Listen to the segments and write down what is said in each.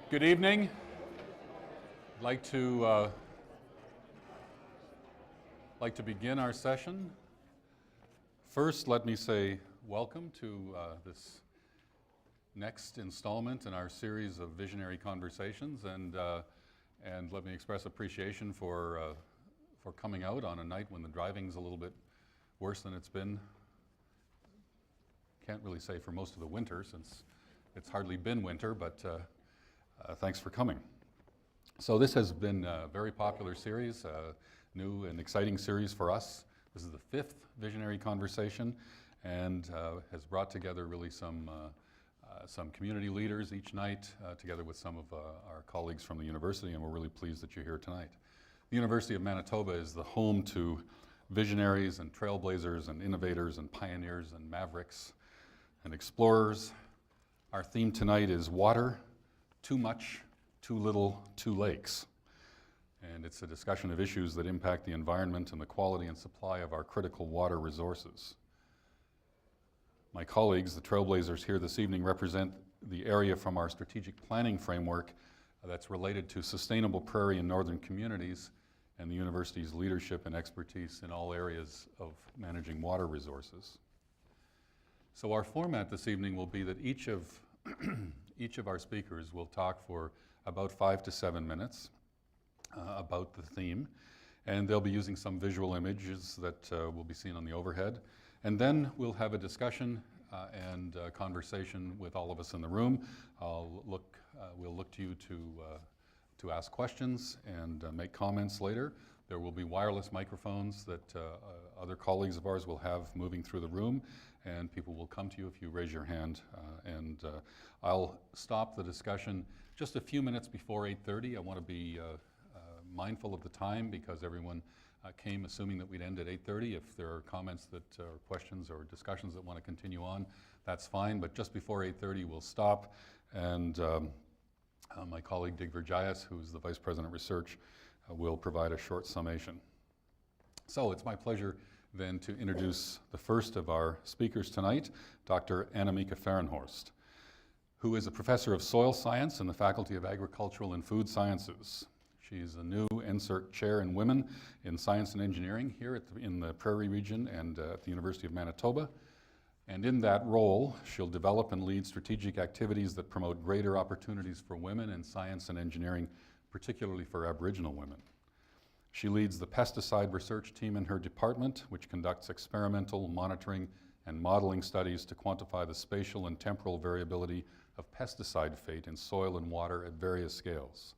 Good evening. I'd like to begin our session. First, let me say welcome to this next installment in our series of visionary conversations, and let me express appreciation for coming out on a night when the driving's a little bit worse than it's been. Can't really say for most of the winter, since it's hardly been winter, but thanks for coming. So this has been a very popular series, new and exciting series for us. This is the fifth visionary conversation, and has brought together really some community leaders each night, together with some of our colleagues from the university, and we're really pleased that you're here tonight. The University of Manitoba is the home to visionaries and trailblazers and innovators and pioneers and mavericks and explorers. Our theme tonight is water, too much, too little, too lakes. And it's a discussion of issues that impact the environment and the quality and supply of our critical water resources. My colleagues, the trailblazers here this evening, represent the area from our strategic planning framework that's related to sustainable prairie and northern communities and the university's leadership and expertise in all areas of managing water resources. So our format this evening will be that each of our speakers will talk for about 5 to 7 minutes about the theme, and they'll be using some visual images that will be seen on the overhead. And then we'll have a discussion and conversation with all of us in the room. We'll look to you to ask questions and make comments later. There will be wireless microphones that other colleagues of ours will have moving through the room, and people will come to you if you raise your hand. I'll stop the discussion just a few minutes before 8:30. I want to be mindful of the time because everyone came assuming that we'd end at 8:30. If there are comments or questions or discussions that want to continue on, that's fine. But just before 8:30, we'll stop. And my colleague Dig Vergias, who's the Vice President of Research, will provide a short summation. So it's my pleasure then to introduce the first of our speakers tonight, Dr. Annemieke Farenhorst, who is a professor of soil science in the Faculty of Agricultural and Food Sciences. She's a new NSERC chair in women in science and engineering here in the Prairie region and at the University of Manitoba. And in that role, she'll develop and lead strategic activities that promote greater opportunities for women in science and engineering, particularly for Aboriginal women. She leads the pesticide research team in her department, which conducts experimental monitoring and modeling studies to quantify the spatial and temporal variability of pesticide fate in soil and water at various scales.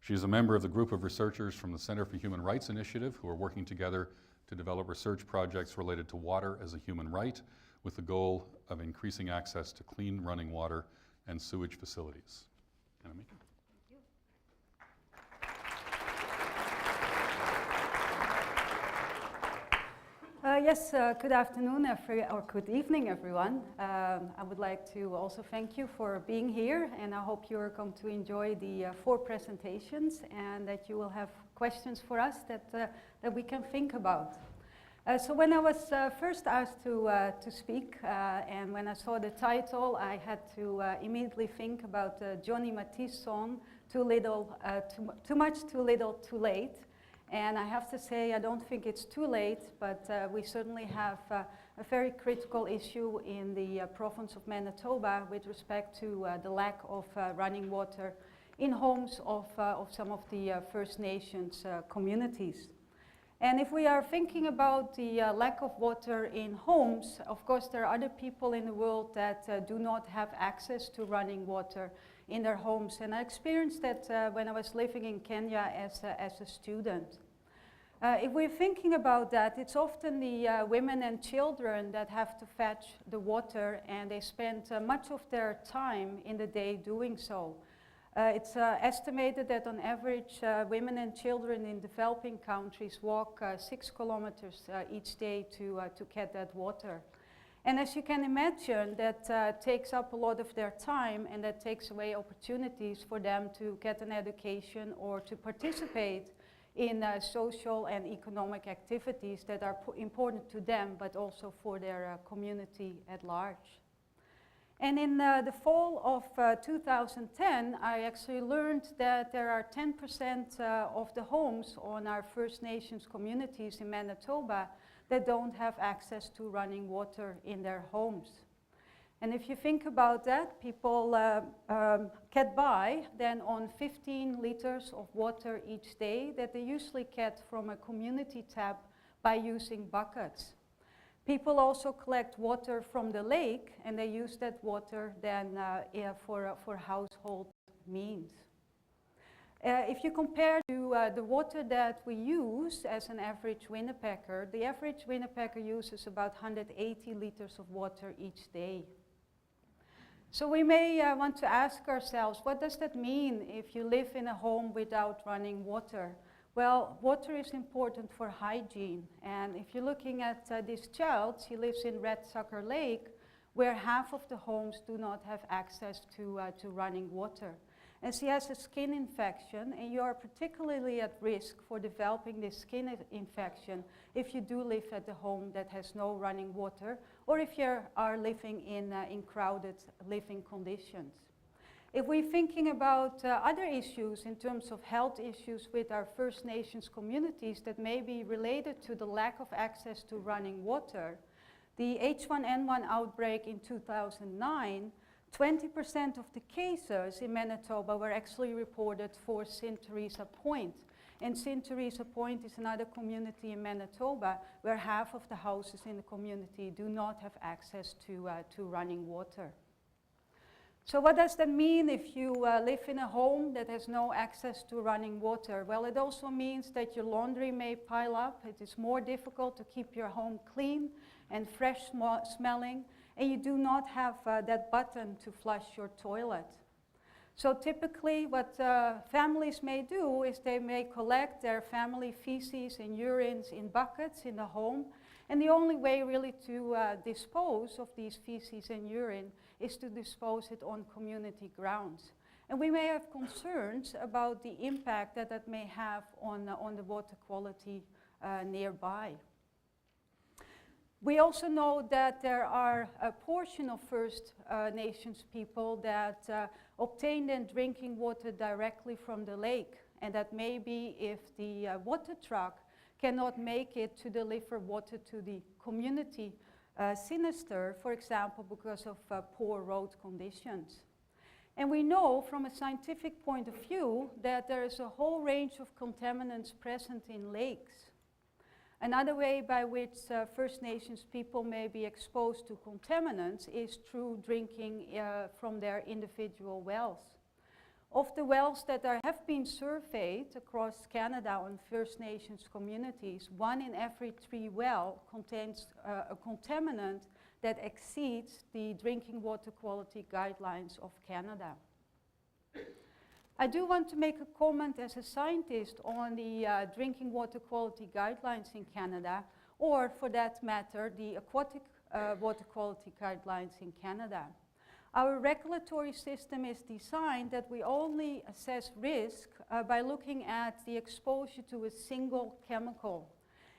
She is a member of the group of researchers from the Center for Human Rights Initiative who are working together to develop research projects related to water as a human right, with the goal of increasing access to clean running water and sewage facilities. Annemieke. Yes, good afternoon or good evening, everyone. I would like to also thank you for being here, and I hope you're going to enjoy the 4 presentations and that you will have questions for us that we can think about. So when I was first asked to speak, and when I saw the title, I had to immediately think about Johnny Mathis' song, Too Much, Too Little, Too Late. And I have to say, I don't think it's too late, but we certainly have a very critical issue in the province of Manitoba with respect to the lack of running water in homes of some of the First Nations communities. And if we are thinking about the lack of water in homes, of course there are other people in the world that do not have access to running water in their homes. And I experienced that when I was living in Kenya as a student. If we're thinking about that, it's often the women and children that have to fetch the water, and they spend much of their time in the day doing so. It's estimated that on average, women and children in developing countries walk 6 kilometers each day to get that water. And as you can imagine, that takes up a lot of their time, and that takes away opportunities for them to get an education or to participate in social and economic activities that are important to them, but also for their community at large. And in the fall of 2010, I actually learned that there are 10% of the homes on our First Nations communities in Manitoba that don't have access to running water in their homes. And if you think about that, people get by then on 15 liters of water each day that they usually get from a community tap by using buckets. People also collect water from the lake, and they use that water then for household means. If you compare to the water that we use as an average Winnipegger, the average Winnipegger uses about 180 liters of water each day. So we may want to ask ourselves, what does that mean if you live in a home without running water? Well, water is important for hygiene, and if you're looking at this child, she lives in Red Sucker Lake, where half of the homes do not have access to running water. And she has a skin infection, and you are particularly at risk for developing this skin infection if you do live at a home that has no running water, or if you are living in crowded living conditions. If we're thinking about other issues in terms of health issues with our First Nations communities that may be related to the lack of access to running water, the H1N1 outbreak in 2009, 20% of the cases in Manitoba were actually reported for St. Teresa Point. And St. Teresa Point is another community in Manitoba where half of the houses in the community do not have access to running water. So what does that mean if you live in a home that has no access to running water? Well, it also means that your laundry may pile up. It is more difficult to keep your home clean and fresh smelling, and you do not have that button to flush your toilet. So typically what families may do is they may collect their family feces and urines in buckets in the home, and the only way really to dispose of these feces and urine is to dispose it on community grounds. And we may have concerns about the impact that that may have on the water quality nearby. We also know that there are a portion of First Nations people that obtain their drinking water directly from the lake, and that maybe if the water truck cannot make it to deliver water to the community sinister, for example, because of poor road conditions. And we know from a scientific point of view that there is a whole range of contaminants present in lakes. Another way by which First Nations people may be exposed to contaminants is through drinking from their individual wells. Of the wells that have been surveyed across Canada on First Nations communities, 1 in every 3 well contains a contaminant that exceeds the drinking water quality guidelines of Canada. I do want to make a comment as a scientist on the drinking water quality guidelines in Canada, or for that matter, the aquatic water quality guidelines in Canada. Our regulatory system is designed that we only assess risk by looking at the exposure to a single chemical.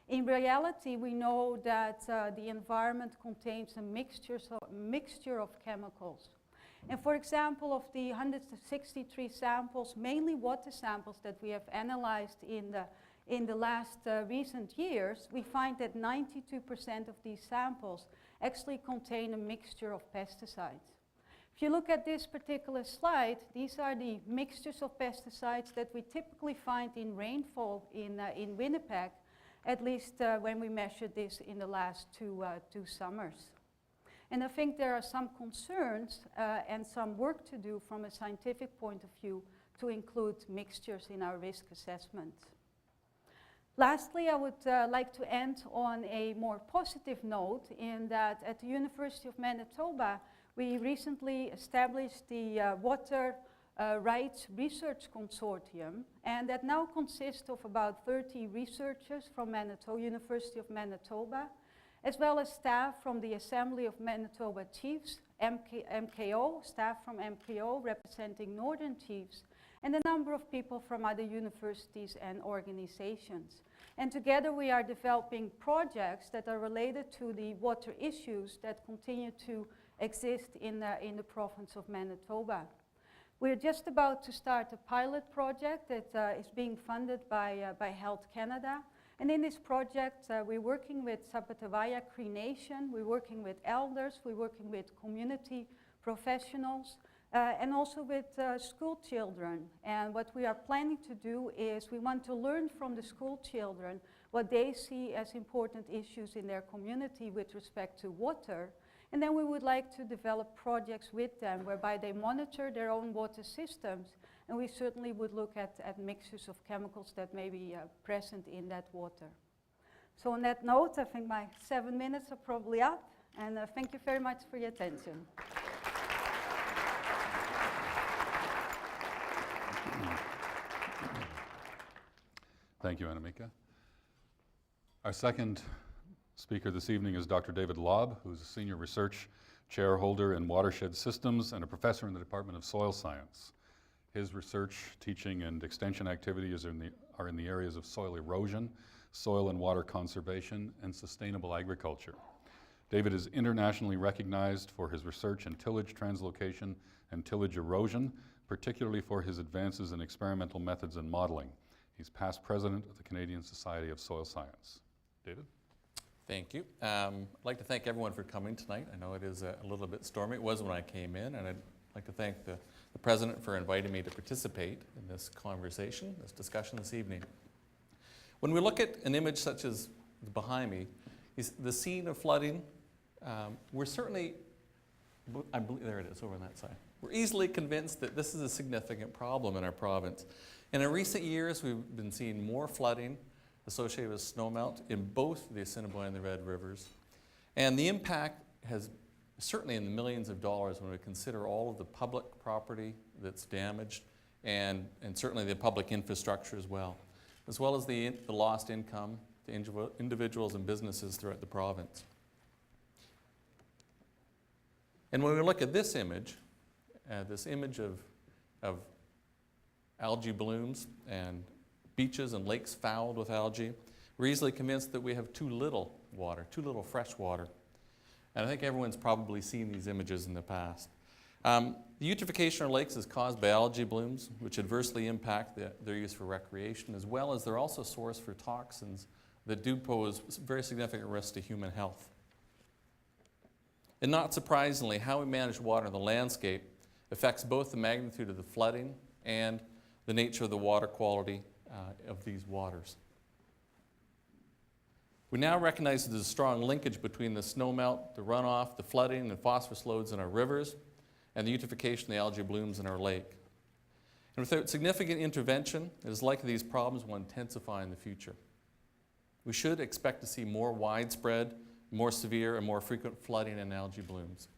In reality, we know that the environment contains a mixture of chemicals. And for example, of the 163 samples, mainly water samples that we have analyzed in the last recent years, we find that 92% of these samples actually contain a mixture of pesticides. If you look at this particular slide, these are the mixtures of pesticides that we typically find in rainfall in Winnipeg, at least when we measured this in the last two summers. And I think there are some concerns and some work to do from a scientific point of view to include mixtures in our risk assessment. Lastly, I would like to end on a more positive note in that at the University of Manitoba, we recently established the Water Rights Research Consortium, and that now consists of about 30 researchers from University of Manitoba, as well as staff from the Assembly of Manitoba Chiefs, MKO, staff from MKO representing Northern Chiefs, and a number of people from other universities and organizations. And together we are developing projects that are related to the water issues that continue to exist in the province of Manitoba. We're just about to start a pilot project that is being funded by Health Canada. And in this project, we're working with Zapatavaya Cree Nation, we're working with elders, we're working with community professionals, and also with school children. And what we are planning to do is we want to learn from the school children what they see as important issues in their community with respect to water. And then we would like to develop projects with them whereby they monitor their own water systems. And we certainly would look at mixtures of chemicals that may be present in that water. So on that note, I think my 7 minutes are probably up. And thank you very much for your attention. Thank you, Annemieke. Our second speaker this evening is Dr. David Lobb, who's a senior research chairholder in watershed systems and a professor in the Department of Soil Science. His research, teaching, and extension activities are in the areas of soil erosion, soil and water conservation, and sustainable agriculture. David is internationally recognized for his research in tillage translocation and tillage erosion, particularly for his advances in experimental methods and modeling. He's past president of the Canadian Society of Soil Science. David? Thank you. I'd like to thank everyone for coming tonight. I know it is a little bit stormy. It was when I came in, and I'd like to thank the president for inviting me to participate in this conversation, this discussion this evening. When we look at an image such as behind me, the scene of flooding, we're certainly, I believe, there it is, over on that side. We're easily convinced that this is a significant problem in our province. And in recent years, we've been seeing more flooding associated with snowmelt in both the Assiniboine and the Red Rivers. And the impact has certainly in the millions of dollars when we consider all of the public property that's damaged and certainly the public infrastructure as well as the lost income to individuals and businesses throughout the province. And when we look at this image of algae blooms and beaches and lakes fouled with algae, we're easily convinced that we have too little water, too little fresh water. And I think everyone's probably seen these images in the past. The eutrophication of lakes is caused by algae blooms, which adversely impact their use for recreation, as well as they're also a source for toxins that do pose very significant risk to human health. And not surprisingly, how we manage water in the landscape affects both the magnitude of the flooding and the nature of the water quality of these waters. We now recognize that there's a strong linkage between the snowmelt, the runoff, the flooding, and phosphorus loads in our rivers, and the eutrophication of the algae blooms in our lake. And without significant intervention, it is likely these problems will intensify in the future. We should expect to see more widespread, more severe, and more frequent flooding and algae blooms.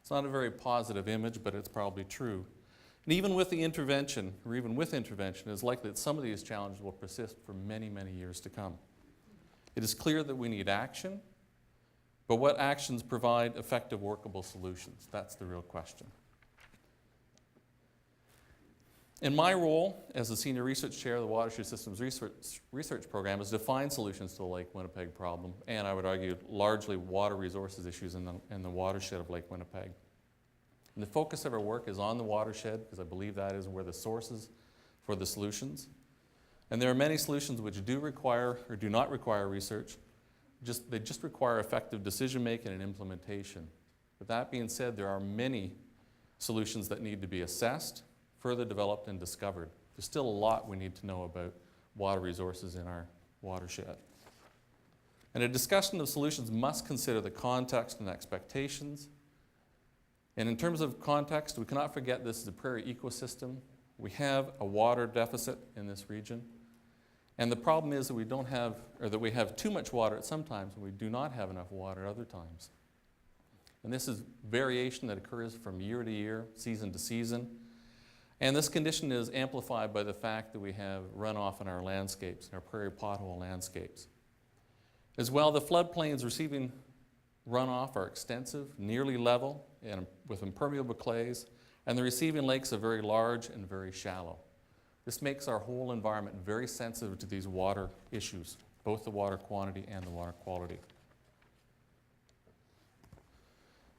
It's not a very positive image, but it's probably true. And even with the intervention, or even with intervention, it is likely that some of these challenges will persist for many, many years to come. It is clear that we need action, but what actions provide effective, workable solutions? That's the real question. In my role as the Senior Research Chair of the Watershed Systems Research Program is to find solutions to the Lake Winnipeg problem, and I would argue largely water resources issues in the watershed of Lake Winnipeg. And the focus of our work is on the watershed, because I believe that is where the sources for the solutions. And there are many solutions which do require or do not require research. They just require effective decision-making and implementation. With that being said, there are many solutions that need to be assessed, further developed, and discovered. There's still a lot we need to know about water resources in our watershed. And a discussion of solutions must consider the context and expectations. And in terms of context, we cannot forget this is a prairie ecosystem. We have a water deficit in this region. And the problem is that we have too much water at some times and we do not have enough water at other times. And this is variation that occurs from year to year, season to season. And this condition is amplified by the fact that we have runoff in our landscapes, in our prairie pothole landscapes. As well, the floodplains receiving runoff are extensive, nearly level, and with impermeable clays, and the receiving lakes are very large and very shallow. This makes our whole environment very sensitive to these water issues, both the water quantity and the water quality.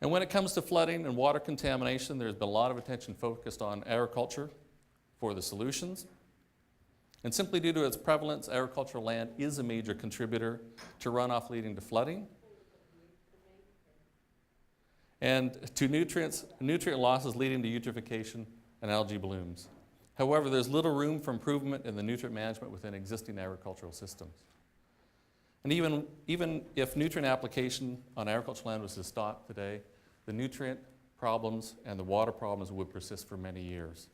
And when it comes to flooding and water contamination, there's been a lot of attention focused on agriculture for the solutions. And simply due to its prevalence, agricultural land is a major contributor to runoff leading to flooding and to nutrient losses leading to eutrophication and algae blooms. However, there's little room for improvement in the nutrient management within existing agricultural systems. And even if nutrient application on agricultural land was to stop today, the nutrient problems and the water problems would persist for many years.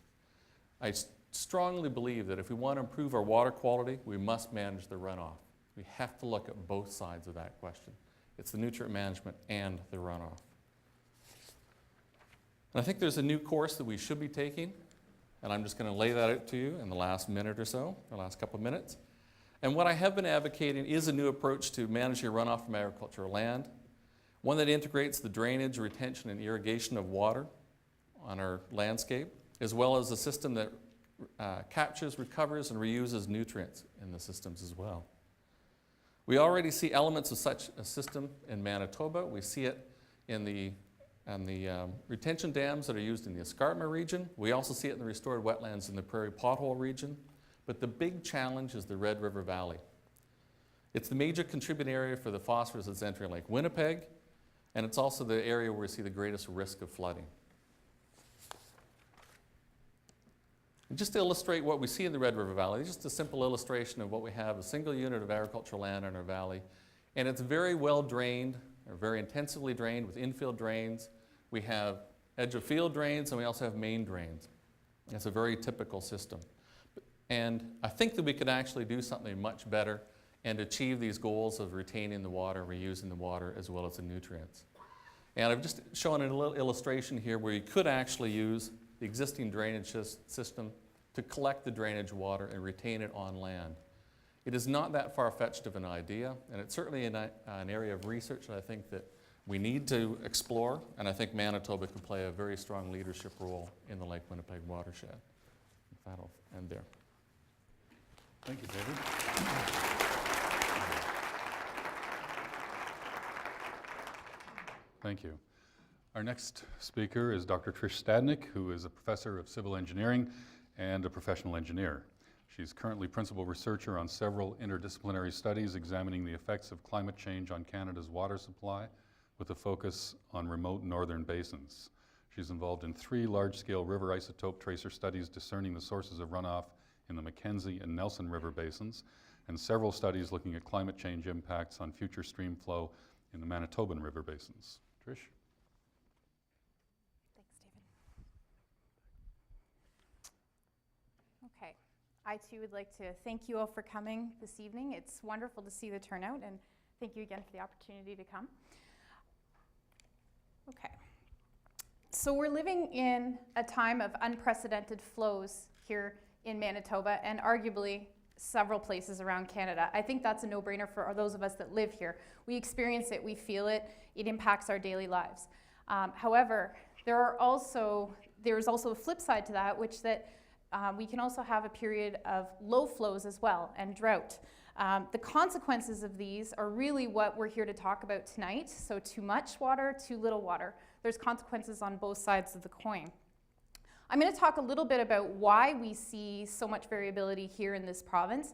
I strongly believe that if we want to improve our water quality, we must manage the runoff. We have to look at both sides of that question. It's the nutrient management and the runoff. And I think there's a new course that we should be taking, and I'm just going to lay that out to you in the last minute or so, the last couple of minutes. And what I have been advocating is a new approach to managing runoff from agricultural land, one that integrates the drainage, retention, and irrigation of water on our landscape, as well as a system that captures, recovers, and reuses nutrients in the systems as well. We already see elements of such a system in Manitoba. We see it in the retention dams that are used in the escarpment region. We also see it in the restored wetlands in the prairie pothole region. But the big challenge is the Red River Valley. It's the major contributing area for the phosphorus that's entering Lake Winnipeg, and it's also the area where we see the greatest risk of flooding. And just to illustrate what we see in the Red River Valley, just a simple illustration of what we have, a single unit of agricultural land in our valley, and it's very well drained, or very intensively drained with infill drains. We have edge of field drains, and we also have main drains. It's a very typical system. And I think that we could actually do something much better and achieve these goals of retaining the water, reusing the water, as well as the nutrients. And I've just shown a little illustration here where you could actually use the existing drainage system to collect the drainage water and retain it on land. It is not that far-fetched of an idea, and it's certainly an area of research that I think that we need to explore, and I think Manitoba can play a very strong leadership role in the Lake Winnipeg watershed. That'll end there. Thank you, David. Thank you. Our next speaker is Dr. Trish Stanek, who is a professor of civil engineering and a professional engineer. She's currently principal researcher on several interdisciplinary studies examining the effects of climate change on Canada's water supply, with a focus on remote northern basins. She's involved in 3 large-scale river isotope tracer studies discerning the sources of runoff in the Mackenzie and Nelson River basins, and several studies looking at climate change impacts on future stream flow in the Manitoban River basins. Trish? Thanks, David. Okay, I too would like to thank you all for coming this evening. It's wonderful to see the turnout, and thank you again for the opportunity to come. Okay, so we're living in a time of unprecedented flows here in Manitoba and arguably several places around Canada. I think that's a no-brainer for those of us that live here. We experience it, we feel it, it impacts our daily lives. However, there's also a flip side to that, which that we can also have a period of low flows as well and drought. The consequences of these are really what we're here to talk about tonight. So too much water, too little water. There's consequences on both sides of the coin. I'm going to talk a little bit about why we see so much variability here in this province.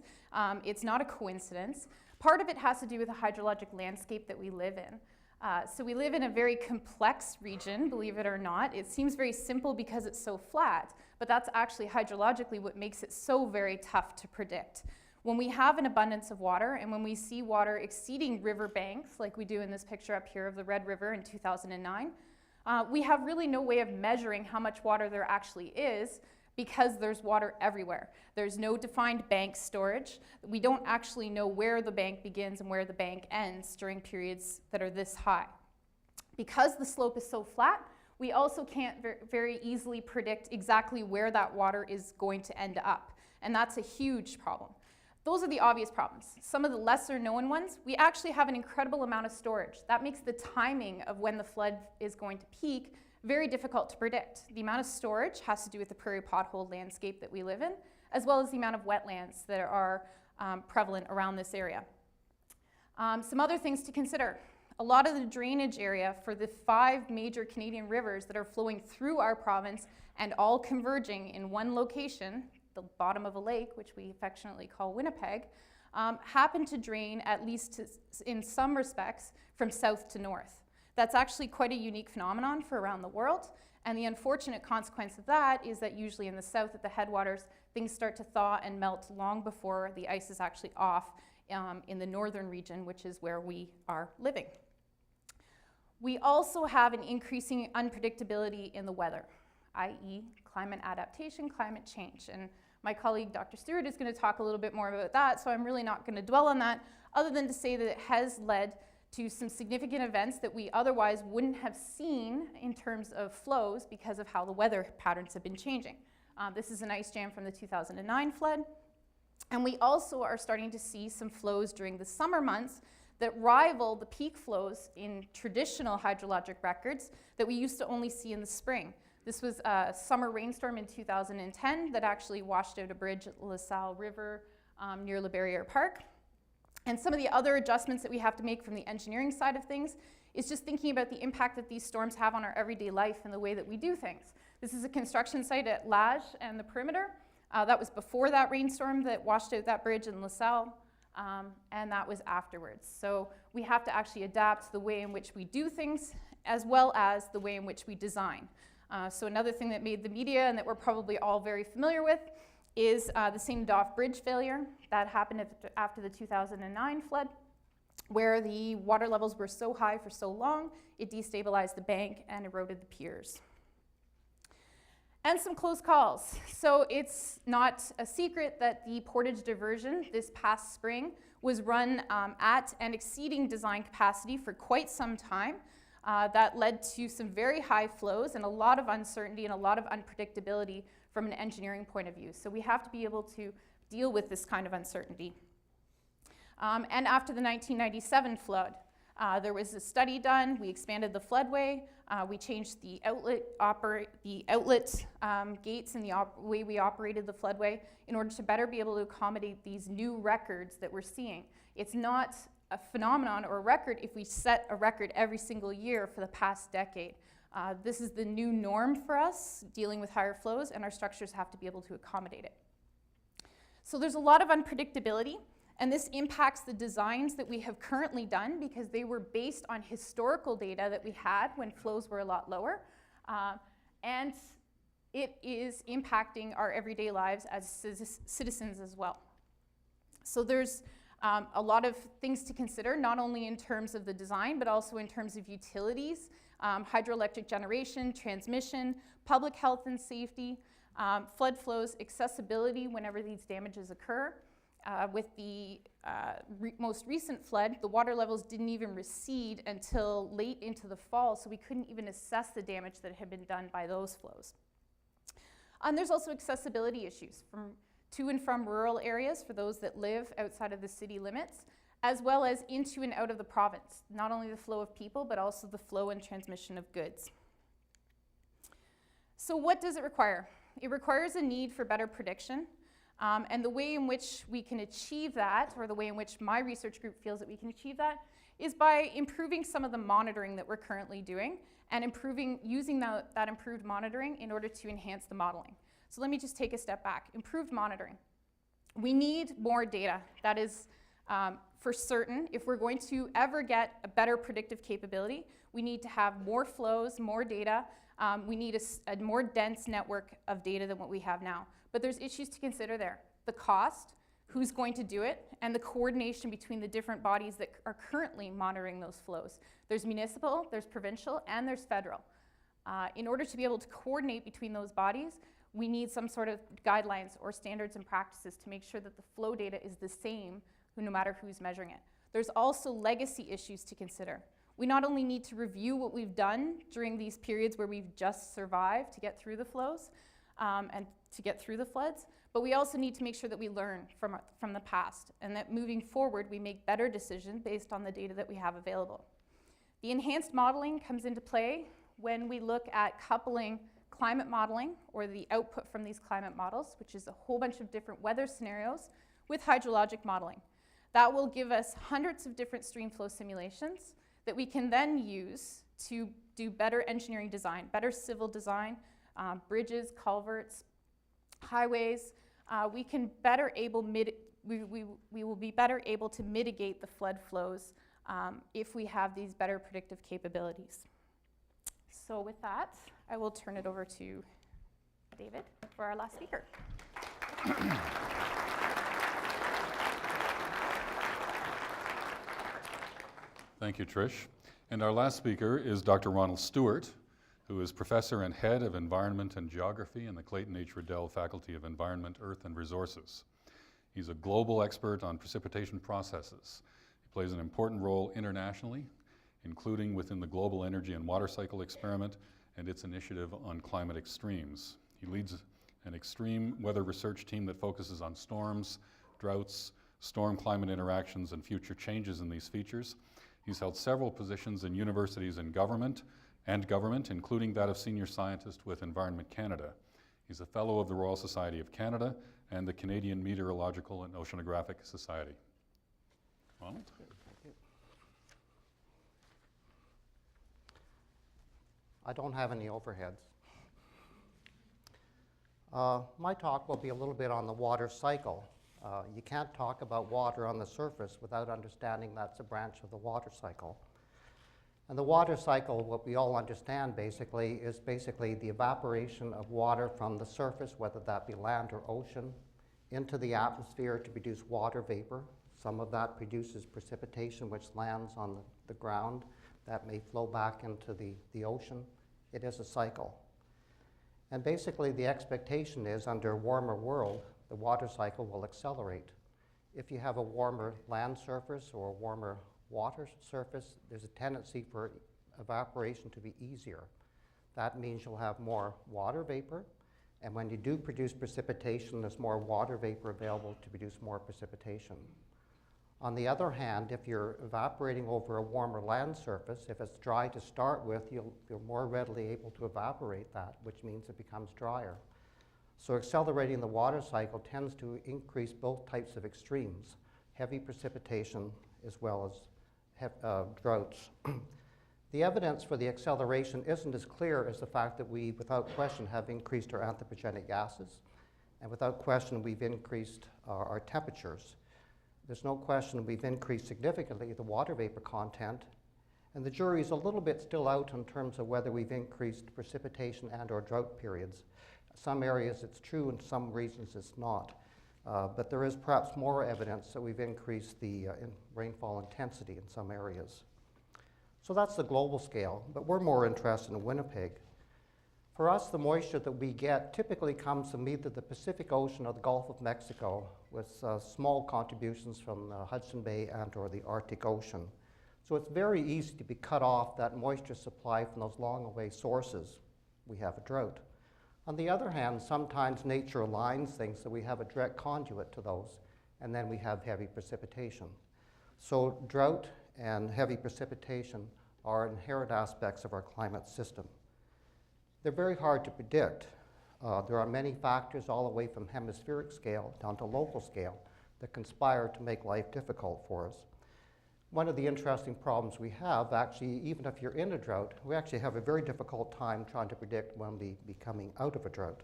It's not a coincidence. Part of it has to do with the hydrologic landscape that we live in. So we live in a very complex region, believe it or not. It seems very simple because it's so flat, but that's actually hydrologically what makes it so very tough to predict. When we have an abundance of water and when we see water exceeding river banks, like we do in this picture up here of the Red River in 2009, we have really no way of measuring how much water there actually is because there's water everywhere. There's no defined bank storage. We don't actually know where the bank begins and where the bank ends during periods that are this high. Because the slope is so flat, we also can't very easily predict exactly where that water is going to end up. And that's a huge problem. Those are the obvious problems. Some of the lesser known ones, we actually have an incredible amount of storage. That makes the timing of when the flood is going to peak very difficult to predict. The amount of storage has to do with the prairie pothole landscape that we live in, as well as the amount of wetlands that are prevalent around this area. Some other things to consider. a lot of the drainage area for the 5 major Canadian rivers that are flowing through our province and all converging in one location, the bottom of a lake, which we affectionately call Winnipeg, happen to drain, at least in some respects, from south to north. That's actually quite a unique phenomenon for around the world, and the unfortunate consequence of that is that usually in the south at the headwaters, things start to thaw and melt long before the ice is actually off in the northern region, which is where we are living. We also have an increasing unpredictability in the weather, i.e. climate adaptation, climate change. And my colleague, Dr. Stewart, is going to talk a little bit more about that, so I'm really not going to dwell on that, other than to say that it has led to some significant events that we otherwise wouldn't have seen in terms of flows because of how the weather patterns have been changing. This is an ice jam from the 2009 flood. And we also are starting to see some flows during the summer months that rival the peak flows in traditional hydrologic records that we used to only see in the spring. This was a summer rainstorm in 2010 that actually washed out a bridge at La Salle River near Le Barrier Park. And some of the other adjustments that we have to make from the engineering side of things is just thinking about the impact that these storms have on our everyday life and the way that we do things. This is a construction site at Lage and the perimeter. That was before that rainstorm that washed out that bridge in La Salle, and that was afterwards. So we have to actually adapt the way in which we do things as well as the way in which we design. So another thing that made the media and that we're probably all very familiar with is the St. Adolphe Bridge failure that happened after the 2009 flood, where the water levels were so high for so long, it destabilized the bank and eroded the piers. And some close calls. So it's not a secret that the portage diversion this past spring was run at and exceeding design capacity for quite some time. That led to some very high flows and a lot of uncertainty and a lot of unpredictability from an engineering point of view. So we have to be able to deal with this kind of uncertainty. And after the 1997 flood, there was a study done. We expanded the floodway. We changed the outlet gates and the way we operated the floodway in order to better be able to accommodate these new records that we're seeing. It's not a phenomenon or a record if we set a record every single year for the past decade. This is the new norm for us, dealing with higher flows, and our structures have to be able to accommodate it. So there's a lot of unpredictability, and this impacts the designs that we have currently done because they were based on historical data that we had when flows were a lot lower. And it is impacting our everyday lives as citizens as well. So there's a lot of things to consider, not only in terms of the design, but also in terms of utilities, hydroelectric generation, transmission, public health and safety, flood flows, accessibility whenever these damages occur. With the most recent flood, the water levels didn't even recede until late into the fall, so we couldn't even assess the damage that had been done by those flows. And there's also accessibility issues to and from rural areas for those that live outside of the city limits, as well as into and out of the province. Not only the flow of people, but also the flow and transmission of goods. So what does it require? It requires a need for better prediction. And the way in which we can achieve that, or the way in which my research group feels that we can achieve that, is by improving some of the monitoring that we're currently doing and using that improved monitoring in order to enhance the modeling. So let me just take a step back. Improved monitoring. We need more data. That is for certain. If we're going to ever get a better predictive capability, we need to have more flows, more data. We need a more dense network of data than what we have now. But there's issues to consider there. The cost, who's going to do it, and the coordination between the different bodies that are currently monitoring those flows. There's municipal, there's provincial, and there's federal. In order to be able to coordinate between those bodies, we need some sort of guidelines or standards and practices to make sure that the flow data is the same no matter who's measuring it. There's also legacy issues to consider. We not only need to review what we've done during these periods where we've just survived to get through the flows, and to get through the floods, but we also need to make sure that we learn from the past and that moving forward we make better decisions based on the data that we have available. The enhanced modeling comes into play when we look at coupling climate modeling, or the output from these climate models, which is a whole bunch of different weather scenarios, with hydrologic modeling. That will give us hundreds of different stream flow simulations that we can then use to do better engineering design, better civil design, bridges, culverts, highways. We will be better able to mitigate the flood flows if we have these better predictive capabilities. So with that, I will turn it over to David for our last speaker. Thank you, Trish. And our last speaker is Dr. Ronald Stewart, who is Professor and Head of Environment and Geography in the Clayton H. Riddell Faculty of Environment, Earth and Resources. He's a global expert on precipitation processes. He plays an important role internationally, including within the Global Energy and Water Cycle Experiment and its initiative on climate extremes. He leads an extreme weather research team that focuses on storms, droughts, storm-climate interactions, and future changes in these features. He's held several positions in universities and government, including that of Senior Scientist with Environment Canada. He's a Fellow of the Royal Society of Canada and the Canadian Meteorological and Oceanographic Society. Ronald? I don't have any overheads. My talk will be a little bit on the water cycle. You can't talk about water on the surface without understanding that's a branch of the water cycle. And the water cycle, what we all understand basically, is basically the evaporation of water from the surface, whether that be land or ocean, into the atmosphere to produce water vapor. Some of that produces precipitation, which lands on the ground. That may flow back into the ocean. It is a cycle. And basically the expectation is under a warmer world, the water cycle will accelerate. If you have a warmer land surface or a warmer water surface, there's a tendency for evaporation to be easier. That means you'll have more water vapor, and when you do produce precipitation, there's more water vapor available to produce more precipitation. On the other hand, if you're evaporating over a warmer land surface, if it's dry to start with, you're more readily able to evaporate that, which means it becomes drier. So accelerating the water cycle tends to increase both types of extremes, heavy precipitation as well as droughts. The evidence for the acceleration isn't as clear as the fact that we, without question, have increased our anthropogenic gases, and without question, we've increased our temperatures. There's no question we've increased significantly the water vapor content, and the jury's a little bit still out in terms of whether we've increased precipitation and or drought periods. Some areas it's true, and some regions it's not. But there is perhaps more evidence that we've increased the rainfall intensity in some areas. So that's the global scale, but we're more interested in Winnipeg. For us, the moisture that we get typically comes from either the Pacific Ocean or the Gulf of Mexico, with small contributions from the Hudson Bay and or the Arctic Ocean. So it's very easy to be cut off that moisture supply from those long away sources. We have a drought. On the other hand, sometimes nature aligns things so we have a direct conduit to those, and then we have heavy precipitation. So drought and heavy precipitation are inherent aspects of our climate system. They're very hard to predict. There are many factors all the way from hemispheric scale down to local scale that conspire to make life difficult for us. One of the interesting problems we have, actually, even if you're in a drought, we actually have a very difficult time trying to predict when we'll be coming out of a drought.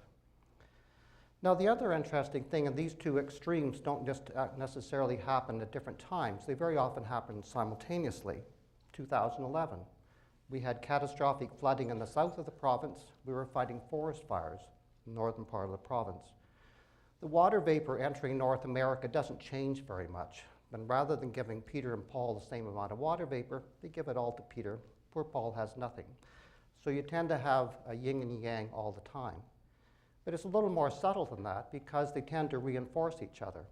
Now, the other interesting thing, and these two extremes don't just necessarily happen at different times. They very often happen simultaneously. 2011, we had catastrophic flooding in the south of the province. We were fighting forest fires in the northern part of the province. The water vapor entering North America doesn't change very much. And rather than giving Peter and Paul the same amount of water vapor, they give it all to Peter. Poor Paul has nothing. So you tend to have a yin and yang all the time. But it's a little more subtle than that because they tend to reinforce each other.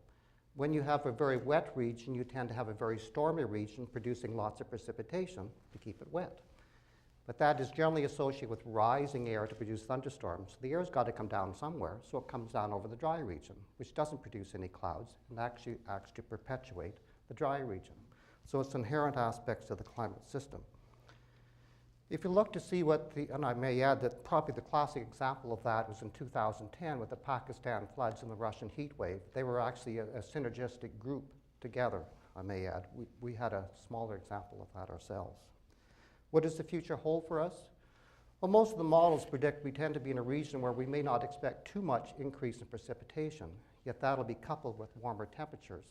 When you have a very wet region, you tend to have a very stormy region producing lots of precipitation to keep it wet. But that is generally associated with rising air to produce thunderstorms. The air's got to come down somewhere, so it comes down over the dry region, which doesn't produce any clouds and actually acts to perpetuate the dry region. So it's inherent aspects of the climate system. If you look to see and I may add that probably the classic example of that was in 2010 with the Pakistan floods and the Russian heat wave. They were actually a synergistic group together. I may add. We had a smaller example of that ourselves. What does the future hold for us? Well, most of the models predict we tend to be in a region where we may not expect too much increase in precipitation, yet that'll be coupled with warmer temperatures.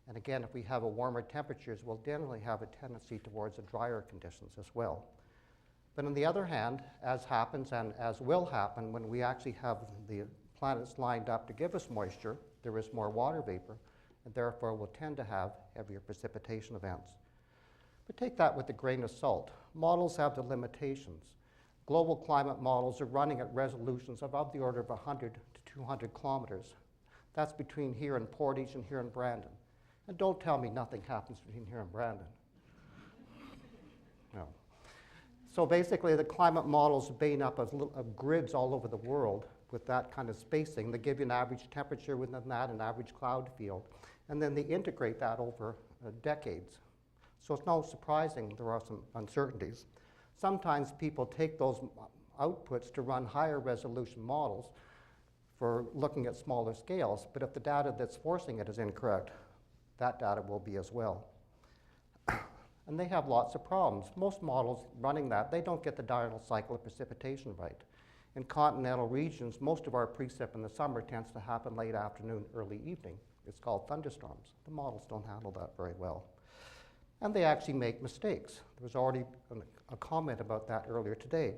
And again, if we have a warmer temperatures, we'll generally have a tendency towards the drier conditions as well. But on the other hand, as happens and as will happen when we actually have the planets lined up to give us moisture, there is more water vapor, and therefore we'll tend to have heavier precipitation events. But take that with a grain of salt. Models have the limitations. Global climate models are running at resolutions of the order of 100 to 200 kilometers. That's between here and Portage and here in Brandon. And don't tell me nothing happens between here and Brandon. No. So basically, the climate models are made up of grids all over the world with that kind of spacing. They give you an average temperature within that, an average cloud field, and then they integrate that over decades. So it's not surprising there are some uncertainties. Sometimes people take those outputs to run higher resolution models for looking at smaller scales, but if the data that's forcing it is incorrect, that data will be as well. And they have lots of problems. Most models running that, they don't get the diurnal cycle of precipitation right. In continental regions, most of our precip in the summer tends to happen late afternoon, early evening. It's called thunderstorms. The models don't handle that very well. And they actually make mistakes. There was already a comment about that earlier today.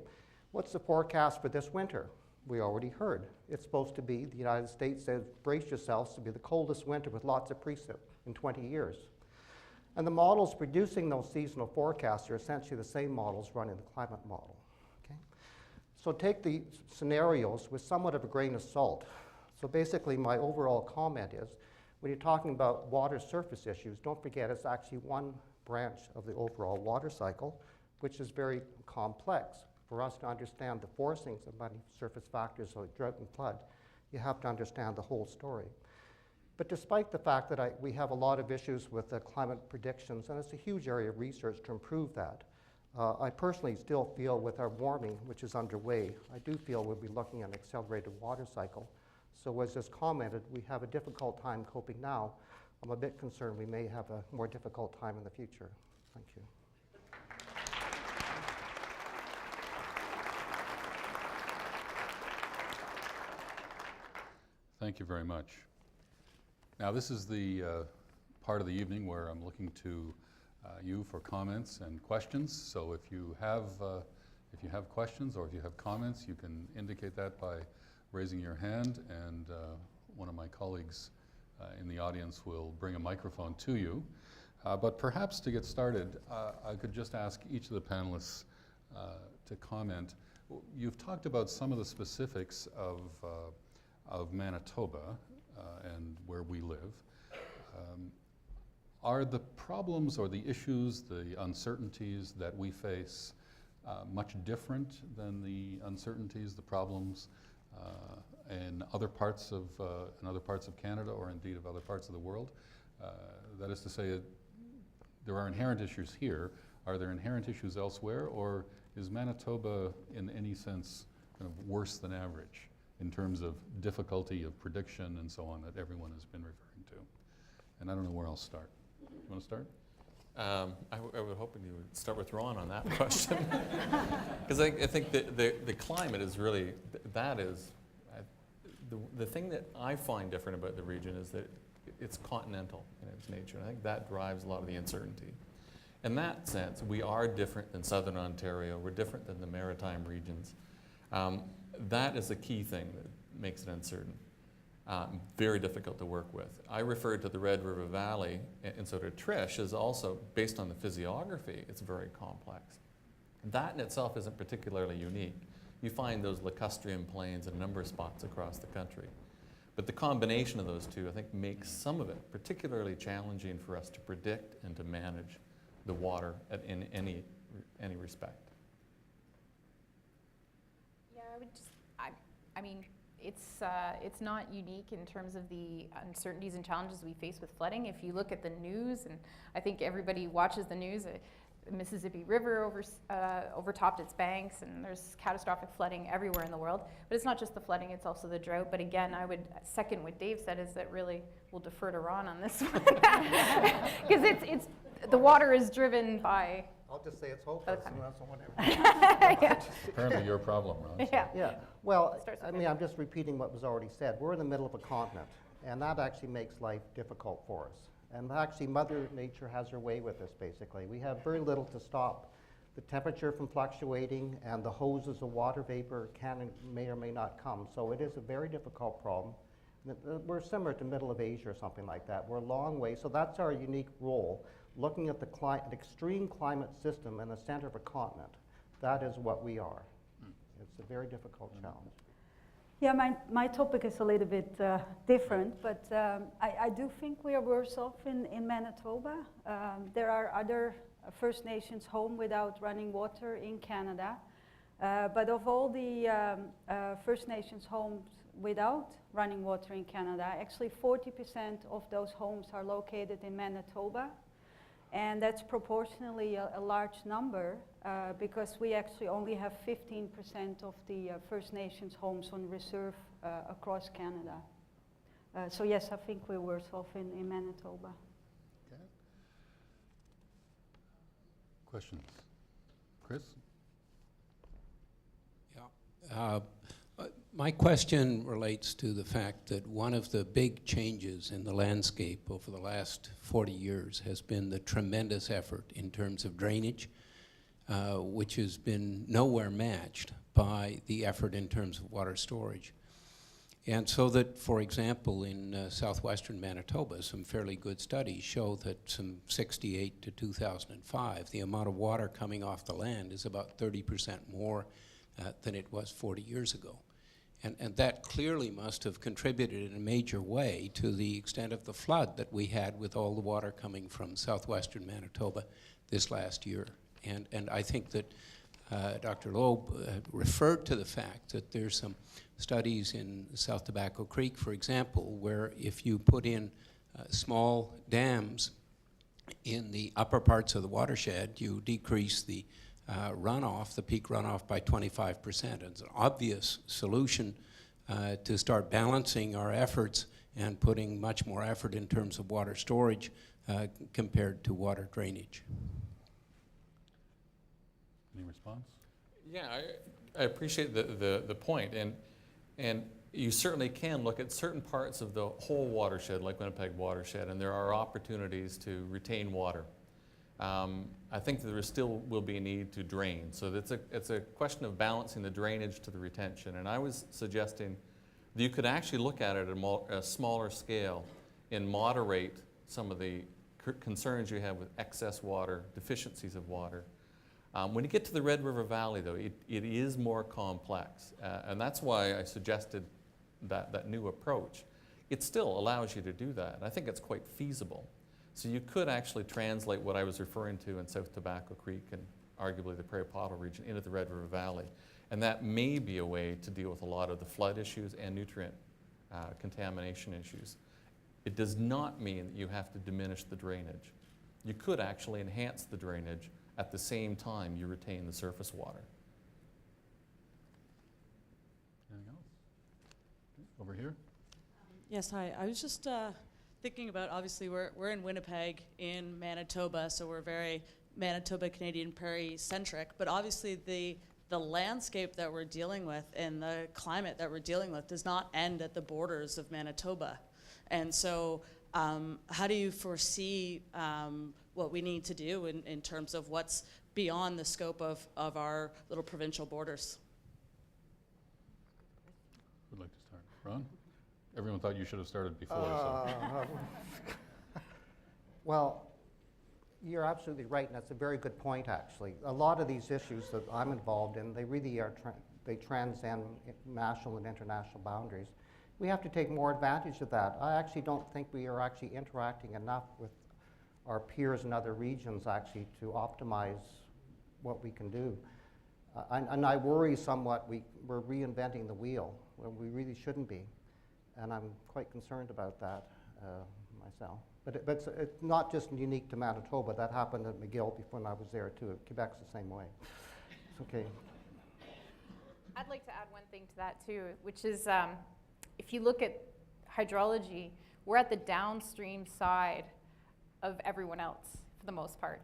What's the forecast for this winter? We already heard. It's supposed to be, the United States says, brace yourselves to be the coldest winter with lots of precip in 20 years. And the models producing those seasonal forecasts are essentially the same models running the climate model. Okay? So take the scenarios with somewhat of a grain of salt. So basically my overall comment is, when you're talking about water surface issues, don't forget it's actually one branch of the overall water cycle, which is very complex. For us to understand the forcings of many surface factors like drought and flood, you have to understand the whole story. But despite the fact that we have a lot of issues with the climate predictions, and it's a huge area of research to improve that, I personally still feel with our warming, which is underway, I do feel we'll be looking at an accelerated water cycle. So as is commented, we have a difficult time coping now. I'm a bit concerned we may have a more difficult time in the future. Thank you. Thank you very much. Now, this is the part of the evening where I'm looking to you for comments and questions. So if you have questions or if you have comments, you can indicate that by raising your hand, and one of my colleagues in the audience will bring a microphone to you. But perhaps to get started, I could just ask each of the panelists to comment. You've talked about some of the specifics of Manitoba and where we live. Are the problems or the issues, the uncertainties that we face much different than the uncertainties, the problems in other parts of Canada, or indeed of other parts of the world? That is to say, there are inherent issues here. Are there inherent issues elsewhere, or is Manitoba in any sense kind of worse than average in terms of difficulty of prediction and so on that everyone has been referring to? And I don't know where I'll start. You want to start? I was hoping you would start with Ron on that question. Because I think that the climate is really, the thing that I find different about the region is that it's continental in its nature. And I think that drives a lot of the uncertainty. In that sense, we are different than Southern Ontario. We're different than the maritime regions. That is a key thing that makes it uncertain. Very difficult to work with. I referred to the Red River Valley, and so did Trish, is also based on the physiography, it's very complex. That in itself isn't particularly unique. You find those lacustrine plains in a number of spots across the country. But the combination of those two, I think, makes some of it particularly challenging for us to predict and to manage the water in any respect. Yeah, I would just, I mean, it's not unique in terms of the uncertainties and challenges we face with flooding. If you look at the news, and I think everybody watches the news, the Mississippi River overtopped its banks, and there's catastrophic flooding everywhere in the world. But it's not just the flooding, it's also the drought. But again, I would second what Dave said, is that really we'll defer to Ron on this one. Because it's the water is driven by... I'll just say it's hopeless, and that's whatever. Yeah. Apparently your problem, Ron. so- Yeah. Yeah, well, Starts with I mean, I'm just repeating what was already said. We're in the middle of a continent, and that actually makes life difficult for us. And actually, Mother Nature has her way with us, basically. We have very little to stop the temperature from fluctuating, and the hoses of water vapor can and may or may not come. So it is a very difficult problem. We're similar to middle of Asia or something like that. We're a long way, so that's our unique role, looking at the extreme climate system in the center of a continent. That is what we are. It's a very difficult challenge. Yeah, my topic is a little bit different, but I do think we are worse off in Manitoba. There are other First Nations home without running water in Canada, but of all the First Nations homes without running water in Canada, actually 40% of those homes are located in Manitoba. And that's proportionally a large number because we actually only have 15% of the First Nations homes on reserve across Canada. So yes, I think we're worse off in Manitoba. Okay. Questions? Chris? Yeah. My question relates to the fact that one of the big changes in the landscape over the last 40 years has been the tremendous effort in terms of drainage, which has been nowhere matched by the effort in terms of water storage. And so that, for example, in southwestern Manitoba, some fairly good studies show that from 1968 to 2005, the amount of water coming off the land is about 30% more than it was 40 years ago. And that clearly must have contributed in a major way to the extent of the flood that we had with all the water coming from southwestern Manitoba this last year. And I think that Dr. Loeb referred to the fact that there's some studies in South Tobacco Creek, for example, where if you put in small dams in the upper parts of the watershed, you decrease the runoff, the peak runoff, by 25%. It's an obvious solution to start balancing our efforts and putting much more effort in terms of water storage compared to water drainage. Any response? Yeah, I appreciate the point, and you certainly can look at certain parts of the whole watershed, like Winnipeg watershed, and there are opportunities to retain water. I think that there still will be a need to drain. So it's a question of balancing the drainage to the retention. And I was suggesting that you could actually look at it at a smaller scale and moderate some of the concerns you have with excess water, deficiencies of water. When you get to the Red River Valley, though, it is more complex. And that's why I suggested that new approach. It still allows you to do that. And I think it's quite feasible. So you could actually translate what I was referring to in South Tobacco Creek and arguably the Prairie Pottle region into the Red River Valley. And that may be a way to deal with a lot of the flood issues and nutrient contamination issues. It does not mean that you have to diminish the drainage. You could actually enhance the drainage at the same time you retain the surface water. Anything else? Over here? Yes, hi. I was just thinking about, obviously, we're in Winnipeg, in Manitoba, so we're very Manitoba, Canadian Prairie centric, but obviously the landscape that we're dealing with and the climate that we're dealing with does not end at the borders of Manitoba. And so how do you foresee what we need to do in terms of what's beyond the scope of our little provincial borders? Who'd like to start? Ron? Everyone thought you should have started before, so. Well, you're absolutely right, and that's a very good point, actually. A lot of these issues that I'm involved in, they really are, they transcend national and international boundaries. We have to take more advantage of that. I actually don't think we are actually interacting enough with our peers in other regions, actually, to optimize what we can do. And I worry somewhat we're reinventing the wheel, when we really shouldn't be. And I'm quite concerned about that myself. But it's not just unique to Manitoba. That happened at McGill before I was there too. Quebec's the same way. It's okay. I'd like to add one thing to that too, which is if you look at hydrology, we're at the downstream side of everyone else for the most part.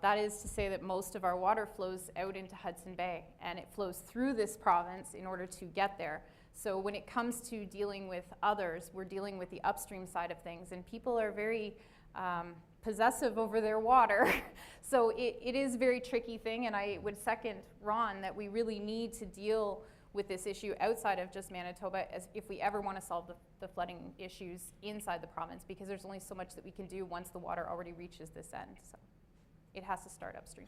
That is to say that most of our water flows out into Hudson Bay, and it flows through this province in order to get there. So when it comes to dealing with others, we're dealing with the upstream side of things, and people are very possessive over their water. So it is a very tricky thing, and I would second Ron that we really need to deal with this issue outside of just Manitoba as if we ever want to solve the flooding issues inside the province, because there's only so much that we can do once the water already reaches this end. So it has to start upstream.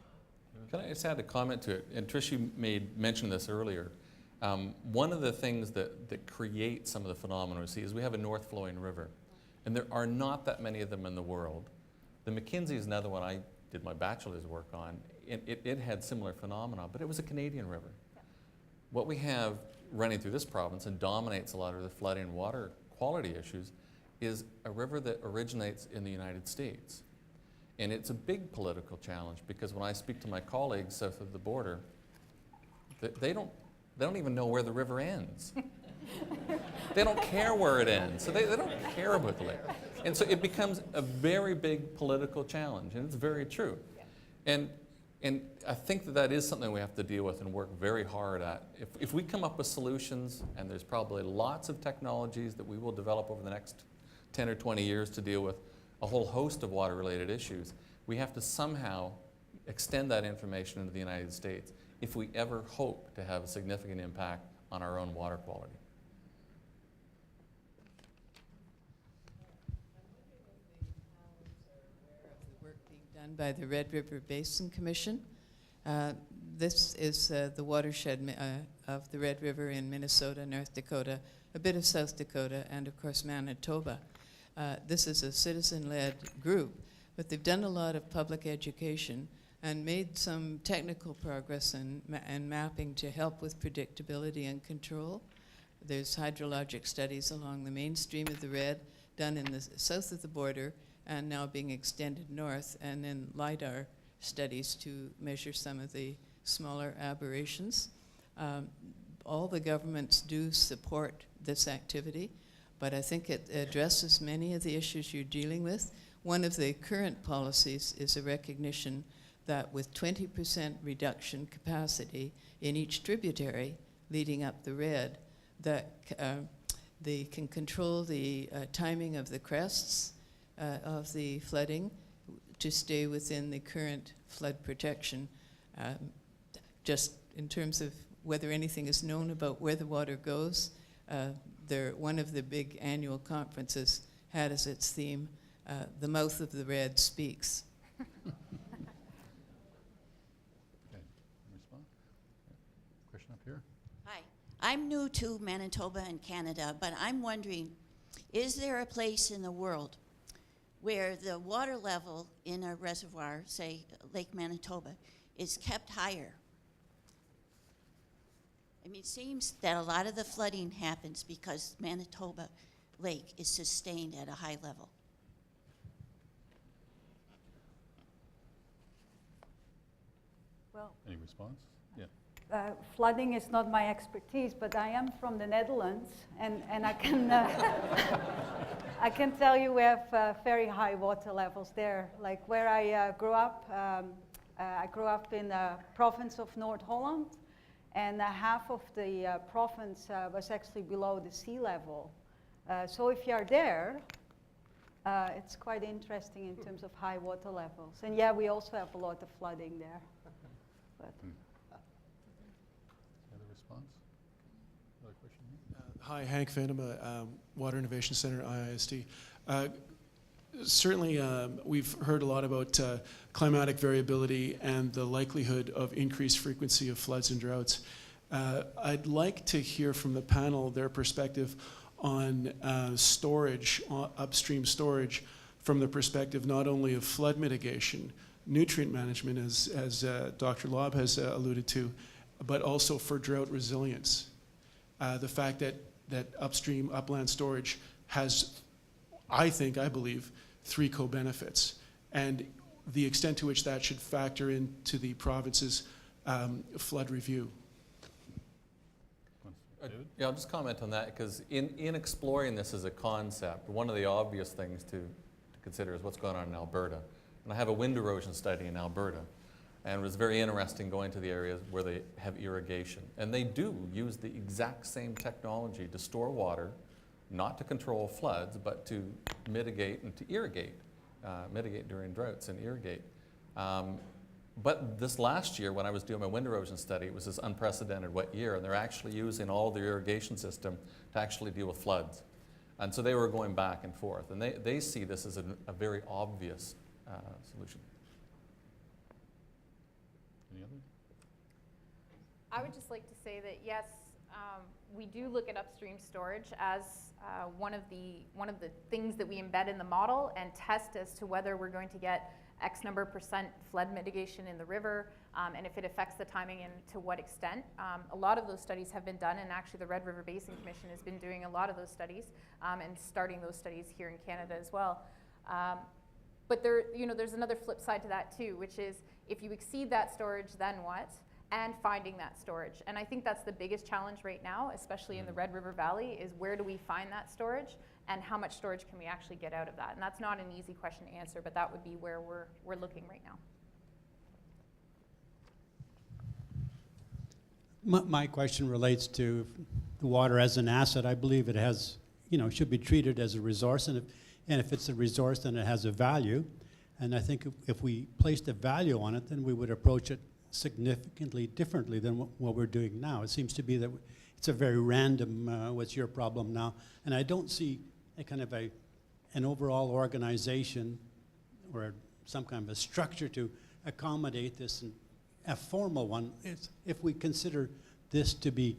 Can I just add a comment to it? And Tricia mentioned this earlier. One of the things that create some of the phenomena we see is we have a north-flowing river, and there are not that many of them in the world. The Mackenzie is another one I did my bachelor's work on. It had similar phenomena, but it was a Canadian river. Yeah. What we have running through this province and dominates a lot of the flooding and water quality issues is a river that originates in the United States. And it's a big political challenge, because when I speak to my colleagues south of the border, they don't even know where the river ends. They don't care where it ends, so they don't care about the lake. And so it becomes a very big political challenge, and it's very true. Yeah. And I think that is something we have to deal with and work very hard at. If we come up with solutions, and there's probably lots of technologies that we will develop over the next 10 or 20 years to deal with a whole host of water-related issues, we have to somehow extend that information into the United States if we ever hope to have a significant impact on our own water quality. The work being done by the Red River Basin Commission. This is the watershed of the Red River in Minnesota, North Dakota, a bit of South Dakota, and of course Manitoba. This is a citizen-led group, but they've done a lot of public education and made some technical progress and mapping to help with predictability and control. There's hydrologic studies along the mainstream of the Red, done in the south of the border, and now being extended north, and then LIDAR studies to measure some of the smaller aberrations. All the governments do support this activity, but I think it addresses many of the issues you're dealing with. One of the current policies is a recognition that with 20% reduction capacity in each tributary leading up the Red, that they can control the timing of the crests of the flooding to stay within the current flood protection. Just in terms of whether anything is known about where the water goes, one of the big annual conferences had as its theme, the mouth of the Red speaks. Question up here. Hi, I'm new to Manitoba and Canada, but I'm wondering, is there a place in the world where the water level in a reservoir, say Lake Manitoba, is kept higher? I mean, it seems that a lot of the flooding happens because Manitoba Lake is sustained at a high level. Well, Any response? Yeah. flooding is not my expertise, but I am from the Netherlands, and I can I can tell you we have very high water levels there. Like where I grew up in the province of North Holland, and half of the province was actually below the sea level. So if you are there, it's quite interesting in terms of high water levels. And yeah, we also have a lot of flooding there. But Other response? Another question here? Hi, Hank Vanema, Water Innovation Center, IISD. Certainly, we've heard a lot about climatic variability and the likelihood of increased frequency of floods and droughts. I'd like to hear from the panel their perspective on storage, upstream storage, from the perspective not only of flood mitigation, nutrient management, as Dr. Lobb has alluded to, but also for drought resilience. The fact that upstream upland storage has, I believe, three co-benefits, and the extent to which that should factor into the province's flood review. Yeah, I'll just comment on that, because in exploring this as a concept, one of the obvious things to consider is what's going on in Alberta. And I have a wind erosion study in Alberta, and it was very interesting going to the areas where they have irrigation. And they do use the exact same technology to store water, not to control floods, but to mitigate and to irrigate, mitigate during droughts and irrigate. But this last year, when I was doing my wind erosion study, it was this unprecedented wet year, and they're actually using all their irrigation system to actually deal with floods. And so they were going back and forth, and they see this as a very obvious solution. Any other? I would just like to say that yes, we do look at upstream storage as one of the things that we embed in the model and test as to whether we're going to get X number % flood mitigation in the river, and if it affects the timing and to what extent. A lot of those studies have been done, and actually the River Basin Commission has been doing a lot of those studies and starting those studies here in Canada as well. But there's another flip side to that too, which is if you exceed that storage, then what? And finding that storage. And I think that's the biggest challenge right now, especially in the Red River Valley, is where do we find that storage and how much storage can we actually get out of that? And that's not an easy question to answer, but that would be where we're looking right now. My question relates to the water as an asset. I believe it has, should be treated as a resource, and if it's a resource, then it has a value. And I think if we placed a value on it, then we would approach it significantly differently than what we're doing now. It seems to be that it's a very random, what's your problem now? And I don't see a kind of an overall organization or some kind of a structure to accommodate this, and a formal one. If we consider this to be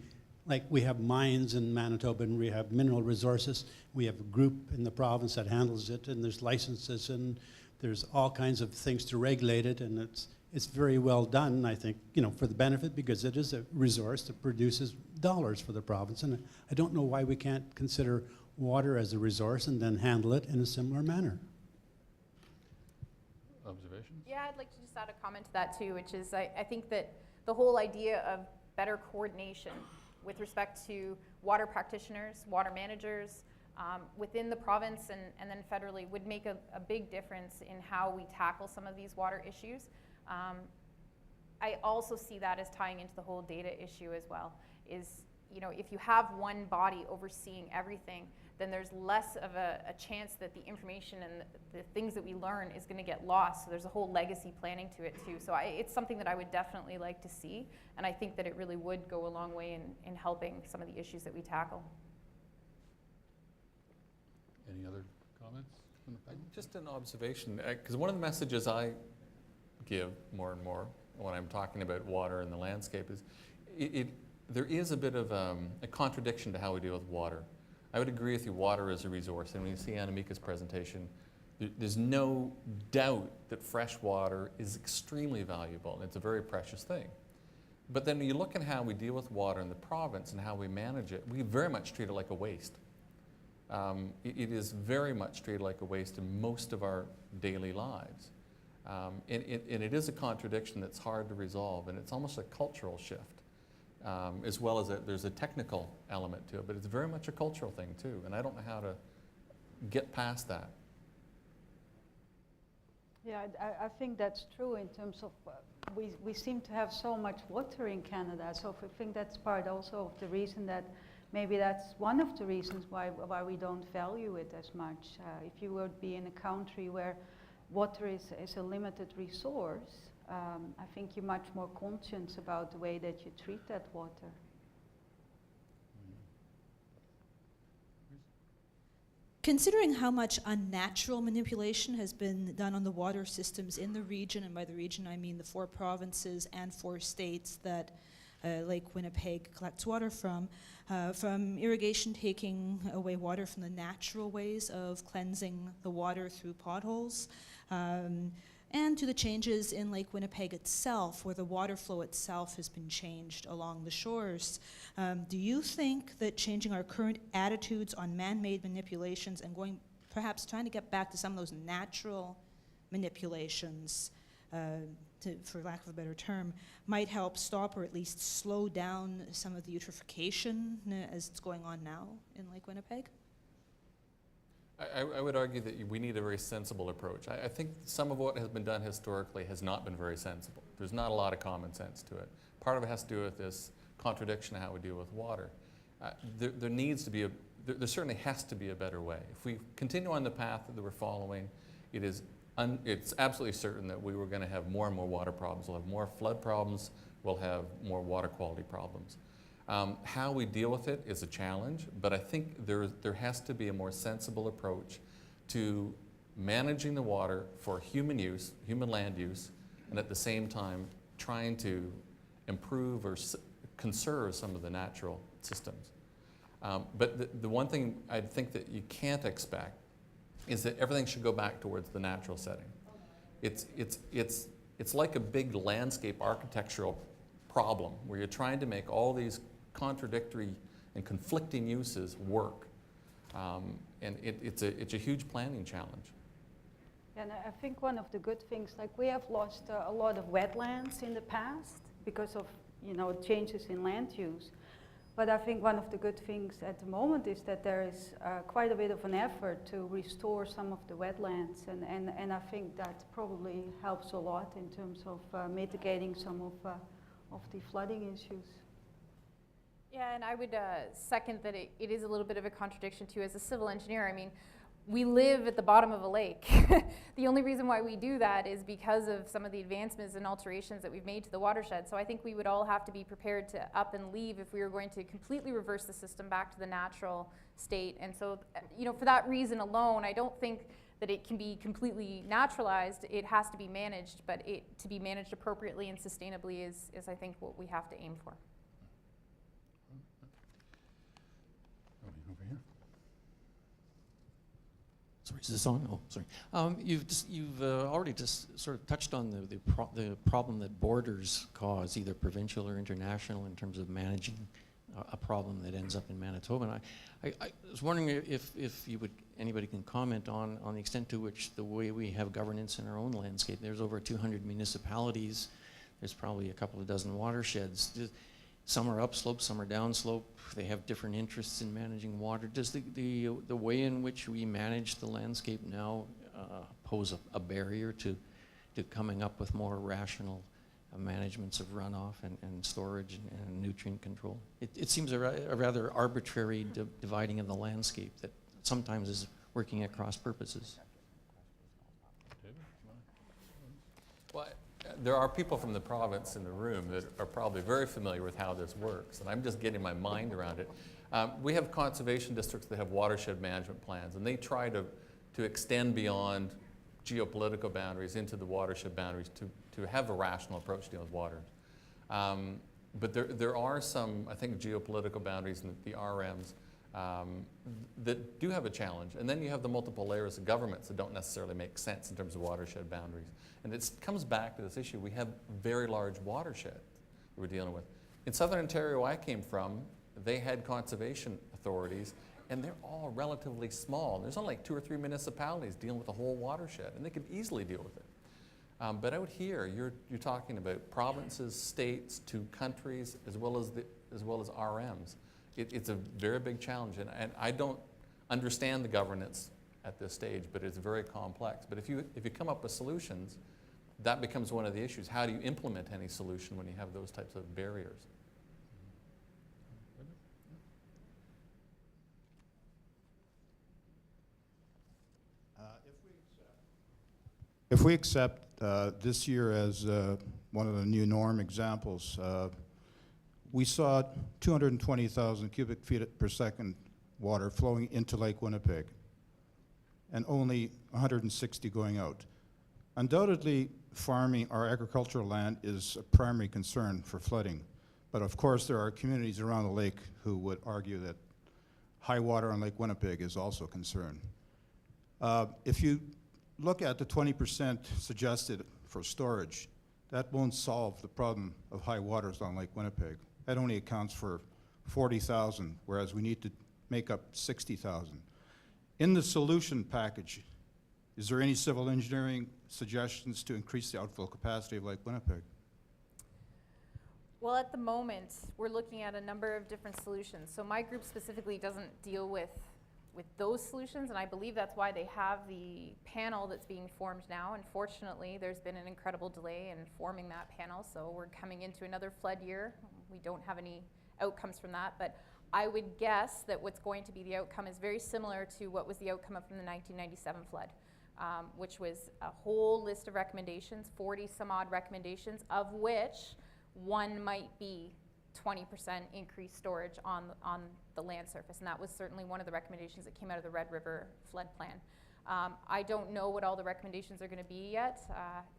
like we have mines in Manitoba and we have mineral resources, we have a group in the province that handles it, and there's licenses and there's all kinds of things to regulate it, and it's very well done, I think, for the benefit, because it is a resource that produces dollars for the province. And I don't know why we can't consider water as a resource and then handle it in a similar manner. Observations? Yeah, I'd like to just add a comment to that too, which is I think that the whole idea of better coordination with respect to water practitioners, water managers, within the province and then federally would make a big difference in how we tackle some of these water issues. I also see that as tying into the whole data issue as well, is, if you have one body overseeing everything, then there's less of a chance that the information and the things that we learn is going to get lost. So there's a whole legacy planning to it too. So it's something that I would definitely like to see, and I think that it really would go a long way in helping some of the issues that we tackle. Any other comments from the panel? Just an observation, because one of the messages I give more and more when I'm talking about water in the landscape is there is a bit of a contradiction to how we deal with water. I would agree with you, water is a resource, and when you see Annemieka's presentation, there's no doubt that fresh water is extremely valuable, and it's a very precious thing. But then when you look at how we deal with water in the province and how we manage it, we very much treat it like a waste. It is very much treated like a waste in most of our daily lives. And it is a contradiction that's hard to resolve, and it's almost a cultural shift, as well as there's a technical element to it, but it's very much a cultural thing too, and I don't know how to get past that. Yeah, I think that's true in terms of we seem to have so much water in Canada, so I think that's part also of the reason that maybe that's one of the reasons why we don't value it as much. If you would be in a country where water is a limited resource, I think you're much more conscious about the way that you treat that water. Considering how much unnatural manipulation has been done on the water systems in the region, and by the region I mean the 4 provinces and 4 states that Lake Winnipeg collects water from irrigation taking away water from the natural ways of cleansing the water through potholes, and to the changes in Lake Winnipeg itself, where the water flow itself has been changed along the shores. Do you think that changing our current attitudes on man-made manipulations and going perhaps trying to get back to some of those natural manipulations, for lack of a better term, might help stop or at least slow down some of the eutrophication as it's going on now in Lake Winnipeg? I would argue that we need a very sensible approach. I think some of what has been done historically has not been very sensible. There's not a lot of common sense to it. Part of it has to do with this contradiction of how we deal with water. There needs to be there certainly has to be a better way. If we continue on the path that we're following, it's absolutely certain that we were going to have more and more water problems. We'll have more flood problems. We'll have more water quality problems. How we deal with it is a challenge, but I think there has to be a more sensible approach to managing the water for human use, human land use, and at the same time trying to improve or conserve some of the natural systems. But the one thing I think that you can't expect is that everything should go back towards the natural setting. It's like a big landscape architectural problem where you're trying to make all these contradictory and conflicting uses work. And it's a huge planning challenge. And I think one of the good things, like we have lost a lot of wetlands in the past because of, changes in land use. But I think one of the good things at the moment is that there is quite a bit of an effort to restore some of the wetlands, and I think that probably helps a lot in terms of mitigating some of the flooding issues. Yeah, and I would second that it is a little bit of a contradiction too. As a civil engineer, I mean, we live at the bottom of a lake. The only reason why we do that is because of some of the advancements and alterations that we've made to the watershed. So I think we would all have to be prepared to up and leave if we were going to completely reverse the system back to the natural state. And so, for that reason alone, I don't think that it can be completely naturalized. It has to be managed, but to be managed appropriately and sustainably is I think what we have to aim for. Over here. Sorry, is this on? Oh, sorry. You've already just sort of touched on the problem that borders cause, either provincial or international, in terms of managing a problem that ends up in Manitoba. And I was wondering if anybody can comment on the extent to which the way we have governance in our own landscape. There's over 200 municipalities. There's probably a couple of dozen watersheds. Some are upslope, some are downslope. They have different interests in managing water. Does the way in which we manage the landscape now pose a barrier to coming up with more rational managements of runoff and storage and nutrient control? It seems a rather arbitrary dividing of the landscape that sometimes is working at cross purposes. Well, there are people from the province in the room that are probably very familiar with how this works, and I'm just getting my mind around it. We have conservation districts that have watershed management plans, and they try to extend beyond geopolitical boundaries into the watershed boundaries to have a rational approach to dealing with water. But there are some, I think, geopolitical boundaries in the RMs that do have a challenge. And then you have the multiple layers of governments that don't necessarily make sense in terms of watershed boundaries. And it comes back to this issue. We have very large watersheds that we're dealing with. In Southern Ontario I came from, they had conservation authorities, and they're all relatively small. There's only like 2 or 3 municipalities dealing with the whole watershed, and they could easily deal with it. But out here, you're talking about provinces, states, to countries, as well as RMs. It's a very big challenge, and I don't understand the governance at this stage, but it's very complex. But if you come up with solutions, that becomes one of the issues. How do you implement any solution when you have those types of barriers? If we accept this year as one of the new norm examples, we saw 220,000 cubic feet per second water flowing into Lake Winnipeg, and only 160 going out. Undoubtedly, farming or agricultural land is a primary concern for flooding, but of course there are communities around the lake who would argue that high water on Lake Winnipeg is also a concern. If you look at the 20% suggested for storage, that won't solve the problem of high waters on Lake Winnipeg. That only accounts for 40,000, whereas we need to make up 60,000. In the solution package, is there any civil engineering suggestions to increase the outflow capacity of Lake Winnipeg? Well, at the moment, we're looking at a number of different solutions. So my group specifically doesn't deal with those solutions, and I believe that's why they have the panel that's being formed now. Unfortunately, there's been an incredible delay in forming that panel, so we're coming into another flood year. We don't have any outcomes from that, but I would guess that what's going to be the outcome is very similar to what was the outcome from the 1997 flood, which was a whole list of recommendations, 40 some odd recommendations, of which one might be 20% increased storage on the land surface, and that was certainly one of the recommendations that came out of the Red River flood plan. I don't know what all the recommendations are going to be yet.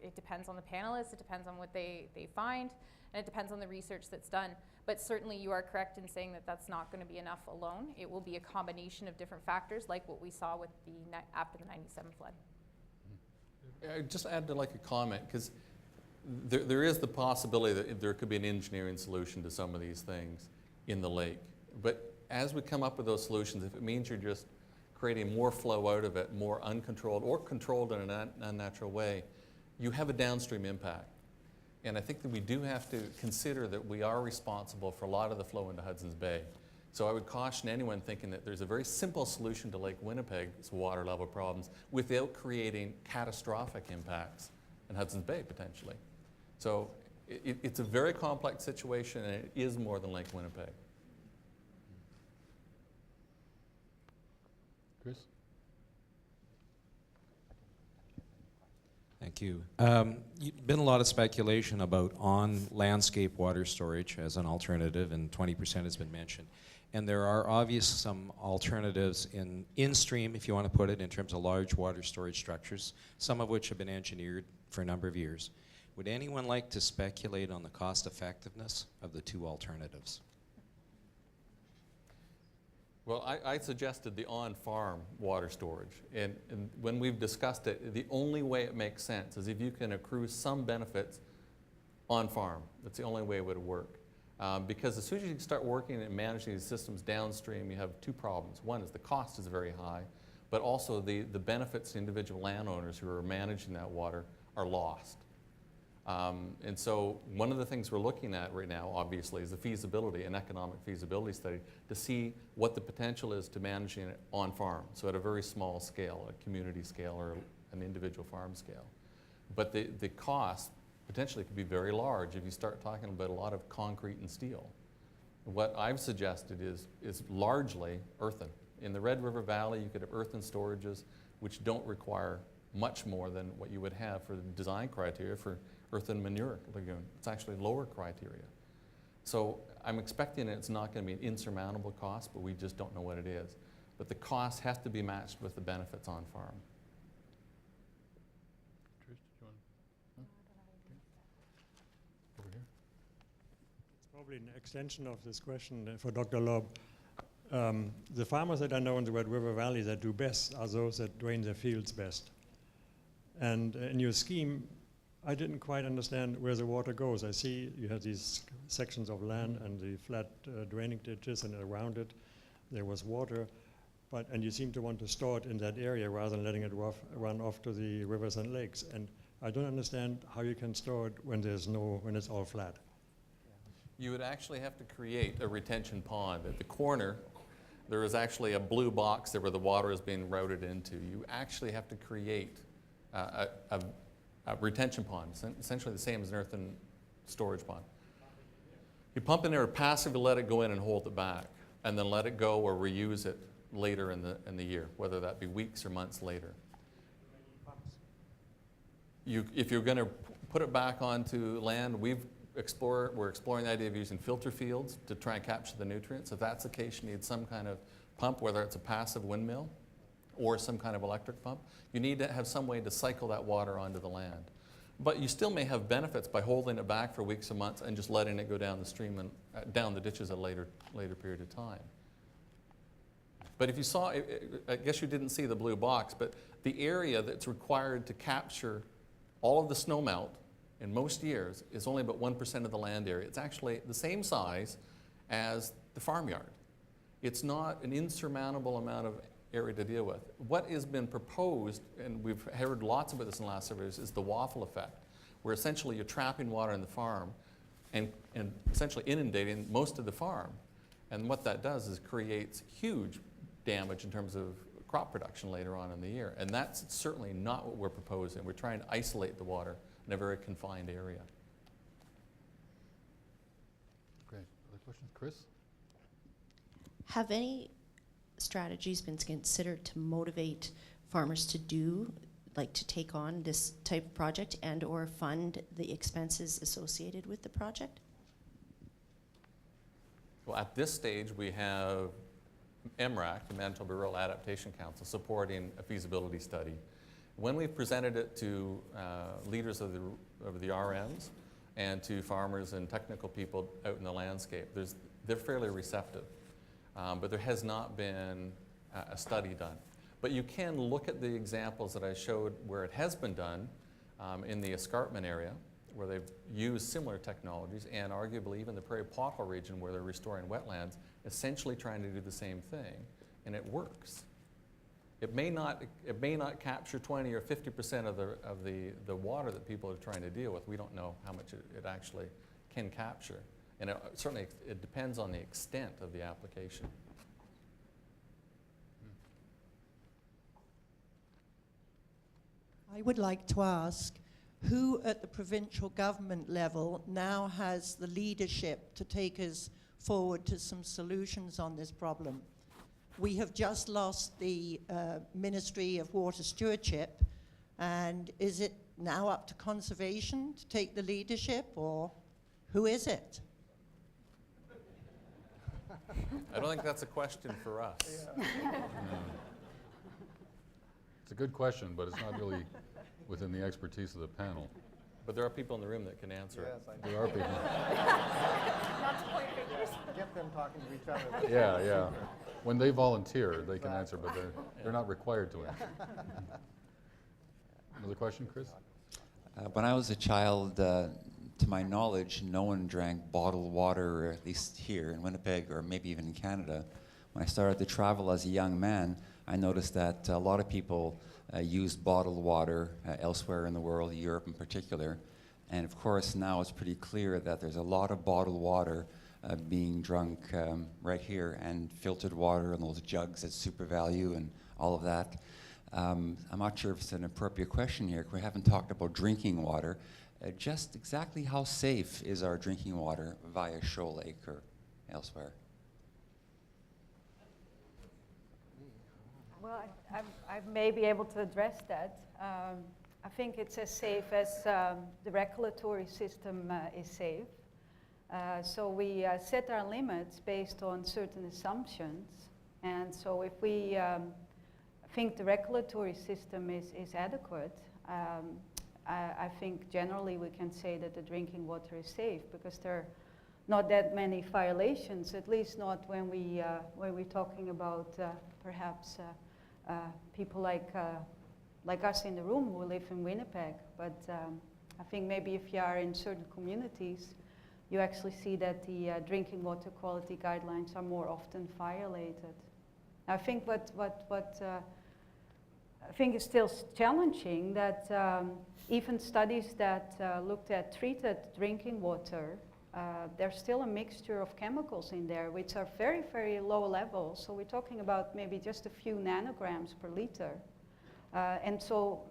It depends on the panelists, it depends on what they find, and it depends on the research that's done. But certainly you are correct in saying that that's not going to be enough alone. It will be a combination of different factors, like what we saw with after the 97 flood. I'd just add to like a comment, because there is the possibility that there could be an engineering solution to some of these things in the lake. But as we come up with those solutions, if it means you're just creating more flow out of it, more uncontrolled or controlled in an unnatural way, you have a downstream impact. And I think that we do have to consider that we are responsible for a lot of the flow into Hudson's Bay. So I would caution anyone thinking that there's a very simple solution to Lake Winnipeg's water level problems without creating catastrophic impacts in Hudson's Bay potentially. So it's a very complex situation, and it is more than Lake Winnipeg. Chris? Thank you. Been a lot of speculation about on-landscape water storage as an alternative, and 20% has been mentioned. And there are obvious some alternatives in-stream, if you want to put it, in terms of large water storage structures, some of which have been engineered for a number of years. Would anyone like to speculate on the cost effectiveness of the two alternatives? Well, I suggested the on-farm water storage. And when we've discussed it, the only way it makes sense is if you can accrue some benefits on-farm. That's the only way it would work. Because as soon as you start working and managing these systems downstream, you have two problems. One is the cost is very high, but also the benefits to individual landowners who are managing that water are lost. And so one of the things we're looking at right now, obviously, is the feasibility, an economic feasibility study, to see what the potential is to managing it on farm, so at a very small scale, a community scale or an individual farm scale. But the cost potentially could be very large if you start talking about a lot of concrete and steel. What I've suggested is largely earthen. In the Red River Valley, you could have earthen storages which don't require much more than what you would have for the design criteria for earthen manure lagoon. It's actually lower criteria. So I'm expecting it's not going to be an insurmountable cost, but we just don't know what it is. But the cost has to be matched with the benefits on farm. Trish, did you want over here? It's probably an extension of this question for Dr. Lobb. The farmers that I know in the Red River Valley that do best are those that drain their fields best. And in your scheme, I didn't quite understand where the water goes. I see you have these sections of land and the flat draining ditches, and around it there was water, and you seem to want to store it in that area rather than letting it run off to the rivers and lakes. And I don't understand how you can store it when it's all flat. You would actually have to create a retention pond. At the corner, there is actually a blue box there where the water is being routed into. You actually have to create a retention pond, essentially the same as an earthen storage pond. You pump in there, passively let it go in and hold it back, and then let it go or reuse it later in the year, whether that be weeks or months later. If you're going to put it back onto land, we're exploring the idea of using filter fields to try and capture the nutrients. If that's the case, you need some kind of pump, whether it's a passive windmill or some kind of electric pump. You need to have some way to cycle that water onto the land. But you still may have benefits by holding it back for weeks or months and just letting it go down the stream and down the ditches at a later period of time. But if you saw, I guess you didn't see the blue box, but the area that's required to capture all of the snowmelt in most years is only about 1% of the land area. It's actually the same size as the farmyard. It's not an insurmountable amount of area to deal with. What has been proposed, and we've heard lots about this in the last several years, is the waffle effect, where essentially you're trapping water in the farm and essentially inundating most of the farm. And what that does is creates huge damage in terms of crop production later on in the year. And that's certainly not what we're proposing. We're trying to isolate the water in a very confined area. Great. Other questions? Chris? Have any strategies been considered to motivate farmers to to take on this type of project and or fund the expenses associated with the project? Well, at this stage, we have MRAC, the Manitoba Rural Adaptation Council, supporting a feasibility study. When we've presented it to leaders of the RMs and to farmers and technical people out in the landscape, they're fairly receptive. But there has not been a study done. But you can look at the examples that I showed where it has been done in the escarpment area, where they've used similar technologies, and arguably even the Prairie Pothole region where they're restoring wetlands, essentially trying to do the same thing, and it works. It may not capture 20 or 50% of the water that people are trying to deal with. We don't know how much it actually can capture. And certainly it depends on the extent of the application. I would like to ask, who at the provincial government level now has the leadership to take us forward to some solutions on this problem? We have just lost the Ministry of Water Stewardship, and is it now up to conservation to take the leadership, or who is it? I don't think that's a question for us. No. It's a good question, but it's not really within the expertise of the panel. But there are people in the room that can answer it. There are people. Not to point fingers. Get them talking to each other. Yeah. When they volunteer, they can answer, but they're not required to answer. Another question, Chris? When I was a child, to my knowledge, no one drank bottled water, or at least here in Winnipeg, or maybe even in Canada. When I started to travel as a young man, I noticed that a lot of people used bottled water elsewhere in the world, Europe in particular. And of course, now it's pretty clear that there's a lot of bottled water being drunk right here, and filtered water and those jugs at Super Value and all of that. I'm not sure if it's an appropriate question here. We haven't talked about drinking water. Just exactly how safe is our drinking water via Shoal Lake or elsewhere? Well, I may be able to address that. I think it's as safe as the regulatory system is safe. So we set our limits based on certain assumptions. And so if we think the regulatory system is adequate, I think generally we can say that the drinking water is safe, because there are not that many violations, at least not when we're talking about perhaps people like us in the room who live in Winnipeg. But I think maybe if you are in certain communities, you actually see that the drinking water quality guidelines are more often violated. I think what I think is still challenging, that even studies that looked at treated drinking water, there's still a mixture of chemicals in there which are very, very low levels. So we're talking about maybe just a few nanograms per liter. And so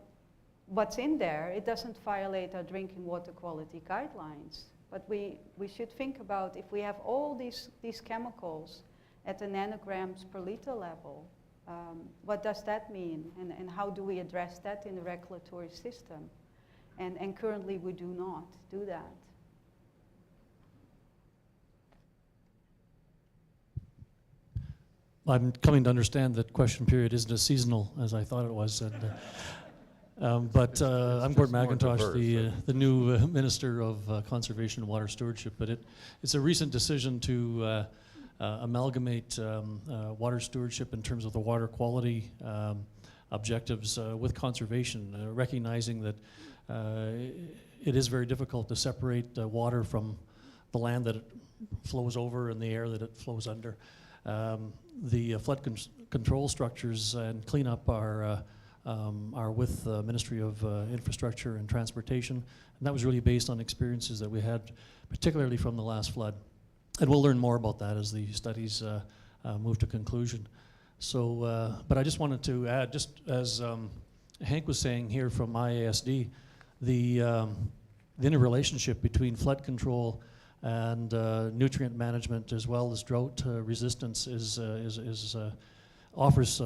what's in there, it doesn't violate our drinking water quality guidelines. But we should think about, if we have all these chemicals at the nanograms per liter level, what does that mean? And how do we address that in the regulatory system? And currently we do not do that. I'm coming to understand that question period isn't as seasonal as I thought it was. And, but I'm Gord McIntosh, the new Minister of Conservation and Water Stewardship. But it's a recent decision to amalgamate water stewardship in terms of the water quality objectives with conservation, recognizing that it is very difficult to separate water from the land that it flows over and the air that it flows under. The flood control structures and cleanup are with the Ministry of Infrastructure and Transportation, and that was really based on experiences that we had, particularly from the last flood. And we'll learn more about that as the studies move to conclusion. So, but I just wanted to add, just as Hank was saying here from IASD, the interrelationship between flood control and nutrient management, as well as drought resistance, offers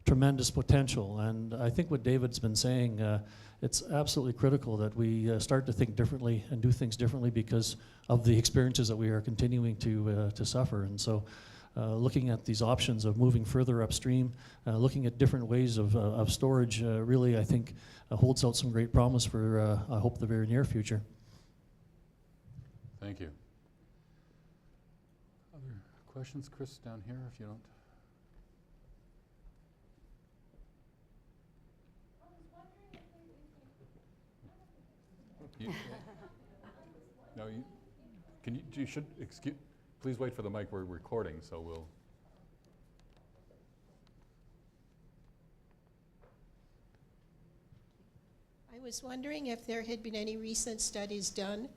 tremendous potential. And I think what David's been saying, it's absolutely critical that we start to think differently and do things differently because of the experiences that we are continuing to suffer. And so looking at these options of moving further upstream, looking at different ways of storage, really I think holds out some great promise for, I hope, the very near future. Thank you. Other questions? Chris, down here, if you don't. You should excuse. Please wait for the mic. We're recording, so we'll. I was wondering if there had been any recent studies done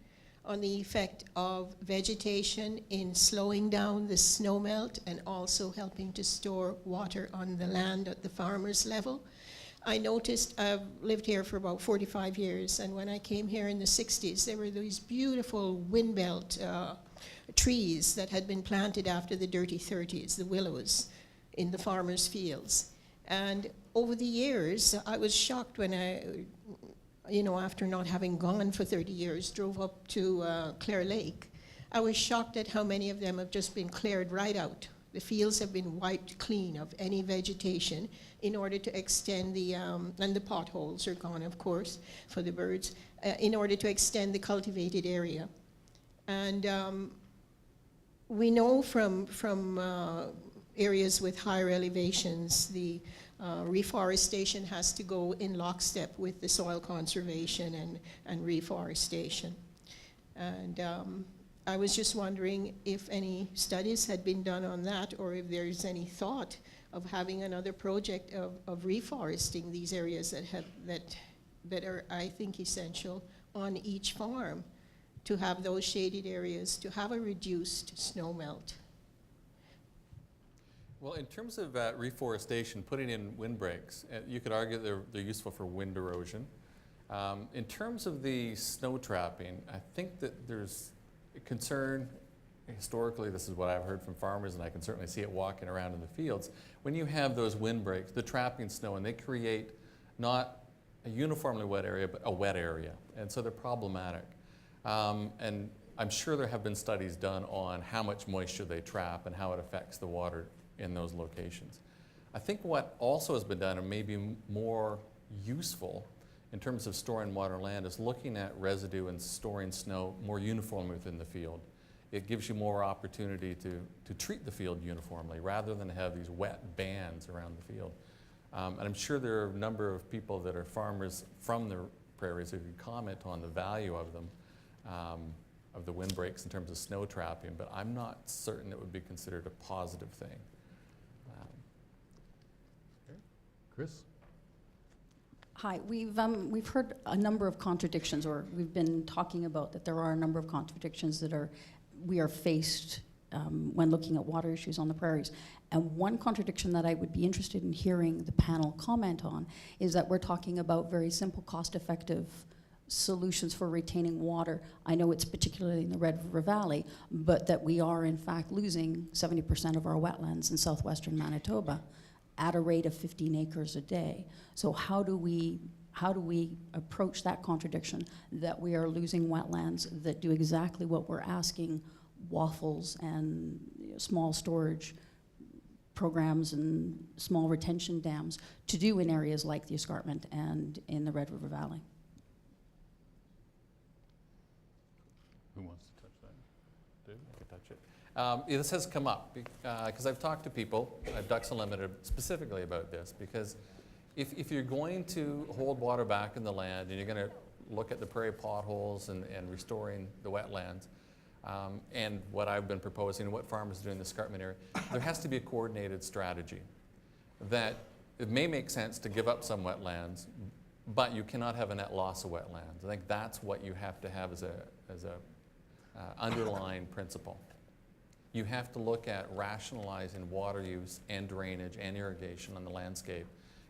on the effect of vegetation in slowing down the snowmelt and also helping to store water on the land at the farmer's level. I noticed, I've lived here for about 45 years, and when I came here in the 60s, there were these beautiful windbelt trees that had been planted after the dirty 30s, the willows, in the farmers' fields. And over the years, I was shocked when I, after not having gone for 30 years, drove up to Clare Lake. I was shocked at how many of them have just been cleared right out. The fields have been wiped clean of any vegetation in order to extend the, and the potholes are gone, of course, for the birds, in order to extend the cultivated area. And we know from areas with higher elevations, the reforestation has to go in lockstep with the soil conservation and reforestation. And I was just wondering if any studies had been done on that, or if there's any thought of having another project of reforesting these areas that are, I think, essential on each farm, to have those shaded areas, to have a reduced snowmelt. Well, in terms of reforestation, putting in windbreaks, you could argue they're useful for wind erosion. In terms of the snow trapping, I think that there's a concern. Historically, this is what I've heard from farmers, and I can certainly see it walking around in the fields. When you have those windbreaks, the trapping snow, and they create not a uniformly wet area, but a wet area, and so they're problematic. And I'm sure there have been studies done on how much moisture they trap and how it affects the water in those locations. I think what also has been done, and maybe more useful in terms of storing water and land, is looking at residue and storing snow more uniformly within the field. It gives you more opportunity to treat the field uniformly rather than have these wet bands around the field. And I'm sure there are a number of people that are farmers from the prairies who could comment on the value of them, of the windbreaks in terms of snow trapping, but I'm not certain it would be considered a positive thing. Chris? Hi, we've heard a number of contradictions, or we've been talking about that there are a number of contradictions that we are faced when looking at water issues on the prairies. And one contradiction that I would be interested in hearing the panel comment on is that we're talking about very simple, cost-effective solutions for retaining water. I know it's particularly in the Red River Valley, but that we are in fact losing 70% of our wetlands in southwestern Manitoba at a rate of 15 acres a day. So how do we approach that contradiction, that we are losing wetlands that do exactly what we're asking waffles and small storage programs and small retention dams to do in areas like the escarpment and in the Red River Valley? Who wants to touch that? David? I can touch it. This has come up because I've talked to people at Ducks Unlimited specifically about this, because if you're going to hold water back in the land and you're going to look at the prairie potholes and restoring the wetlands, and what I've been proposing and what farmers do in the escarpment area, there has to be a coordinated strategy that it may make sense to give up some wetlands, but you cannot have a net loss of wetlands. I think that's what you have to have as a underlying principle. You have to look at rationalizing water use and drainage and irrigation on the landscape,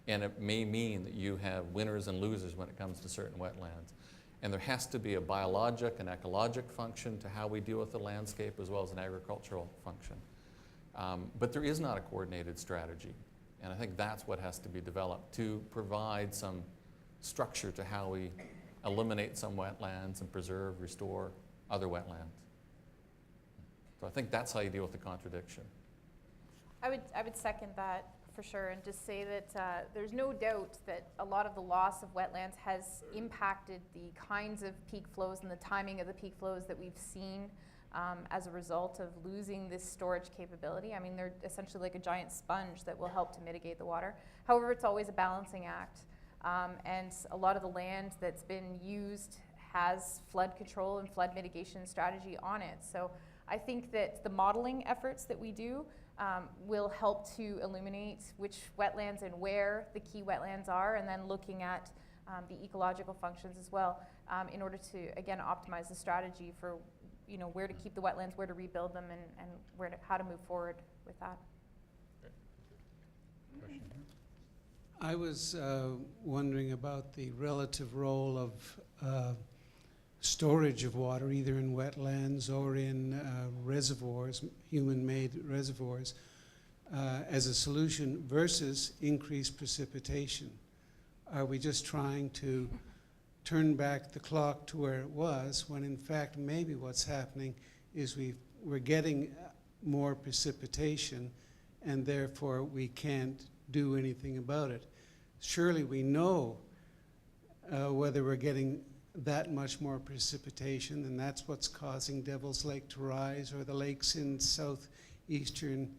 and it may mean that you have winners and losers when it comes to certain wetlands. And there has to be a biologic and ecologic function to how we deal with the landscape as well as an agricultural function. But there is not a coordinated strategy. And I think that's what has to be developed to provide some structure to how we eliminate some wetlands and preserve, restore other wetlands. So I think that's how you deal with the contradiction. I would second that for sure, and just say that there's no doubt that a lot of the loss of wetlands has impacted the kinds of peak flows and the timing of the peak flows that we've seen as a result of losing this storage capability. I mean, they're essentially like a giant sponge that will help to mitigate the water. However, it's always a balancing act, and a lot of the land that's been used has flood control and flood mitigation strategy on it. So I think that the modeling efforts that we do will help to illuminate which wetlands and where the key wetlands are, and then looking at the ecological functions as well in order to, again, optimize the strategy for where to keep the wetlands, where to rebuild them, and how to move forward with that. I was wondering about the relative role of storage of water, either in wetlands or in reservoirs, human-made reservoirs, as a solution versus increased precipitation. Are we just trying to turn back the clock to where it was, when in fact maybe what's happening is we're getting more precipitation and therefore we can't do anything about it? Surely we know whether we're getting that much more precipitation, and that's what's causing Devil's Lake to rise, or the lakes in southeastern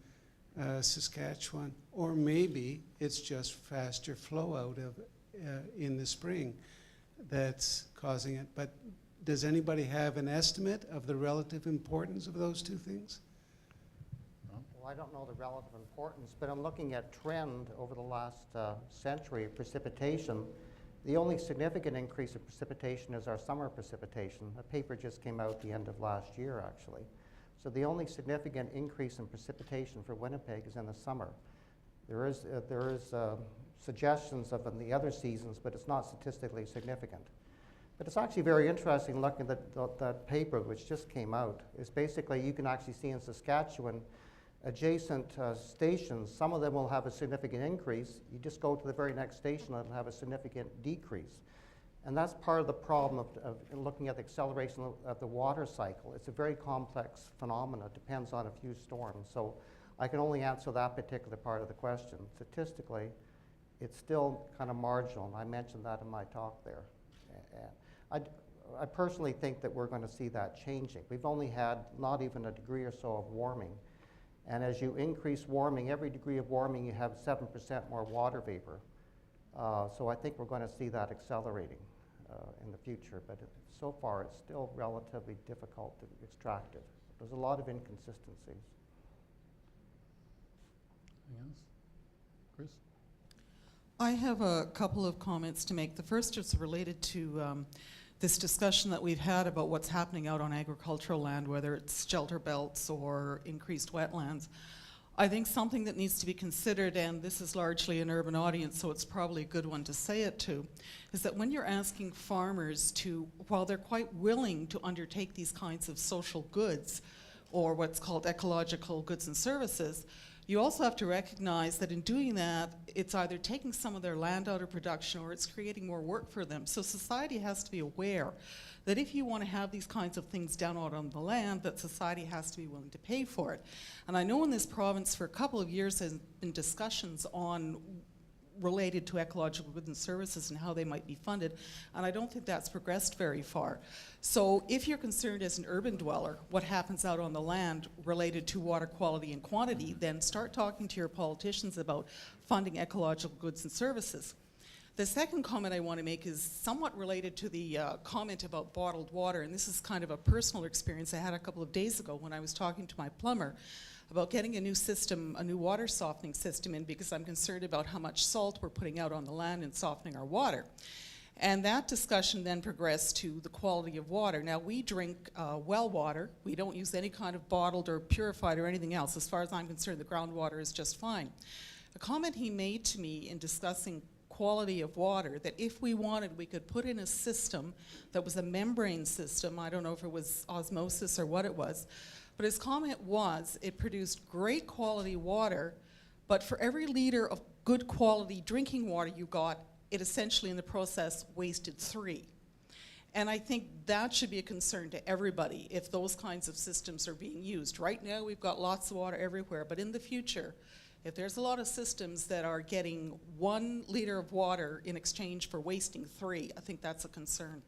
Saskatchewan, or maybe it's just faster flow out of in the spring that's causing it. But does anybody have an estimate of the relative importance of those two things? Well, I don't know the relative importance, but I'm looking at trend over the last century of precipitation. The only significant increase in precipitation is our summer precipitation. A paper just came out at the end of last year, actually. So the only significant increase in precipitation for Winnipeg is in the summer. There is suggestions of in the other seasons, but it's not statistically significant. But it's actually very interesting looking at that paper which just came out. It's basically, you can actually see in Saskatchewan, adjacent stations, some of them will have a significant increase. You just go to the very next station and it'll have a significant decrease. And that's part of the problem of looking at the acceleration of the water cycle. It's a very complex phenomenon. It depends on a few storms. So I can only answer that particular part of the question. Statistically, it's still kind of marginal, and I mentioned that in my talk there. I personally think that we're going to see that changing. We've only had not even a degree or so of warming. And as you increase warming, every degree of warming, you have 7% more water vapor. So I think we're going to see that accelerating in the future. But so far, it's still relatively difficult to extract it. There's a lot of inconsistencies. Anything else? Chris? I have a couple of comments to make. The first is related to this discussion that we've had about what's happening out on agricultural land, whether it's shelter belts or increased wetlands. I think something that needs to be considered, and this is largely an urban audience, so it's probably a good one to say it to, is that when you're asking farmers to, while they're quite willing to undertake these kinds of social goods, or what's called ecological goods and services, you also have to recognize that in doing that, it's either taking some of their land out of production or it's creating more work for them. So society has to be aware that if you want to have these kinds of things down out on the land, that society has to be willing to pay for it. And I know in this province for a couple of years there's been discussions on related to ecological goods and services and how they might be funded, and I don't think that's progressed very far. So if you're concerned as an urban dweller what happens out on the land related to water quality and quantity, then start talking to your politicians about funding ecological goods and services. The second comment I want to make is somewhat related to the comment about bottled water, and this is kind of a personal experience I had a couple of days ago when I was talking to my plumber about getting a new system, a new water softening system in, because I'm concerned about how much salt we're putting out on the land and softening our water. And that discussion then progressed to the quality of water. Now, we drink well water. We don't use any kind of bottled or purified or anything else. As far as I'm concerned, the groundwater is just fine. A comment he made to me in discussing quality of water, that if we wanted, we could put in a system that was a membrane system. I don't know if it was osmosis or what it was, but his comment was it produced great quality water, but for every liter of good quality drinking water you got, it essentially in the process wasted 3. And I think that should be a concern to everybody if those kinds of systems are being used. Right now we've got lots of water everywhere, but in the future, if there's a lot of systems that are getting 1 liter of water in exchange for wasting 3, I think that's a concern.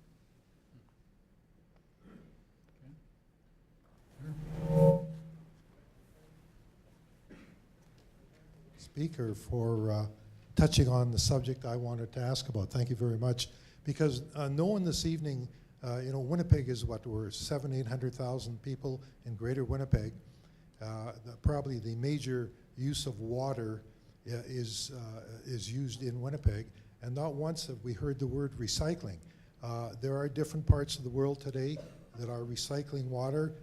Speaker for touching on the subject I wanted to ask about. Thank you very much. Because no one this evening, Winnipeg is what, we're 800,000 people in greater Winnipeg. Probably the major use of water is used in Winnipeg, and not once have we heard the word recycling. There are different parts of the world today that are recycling water.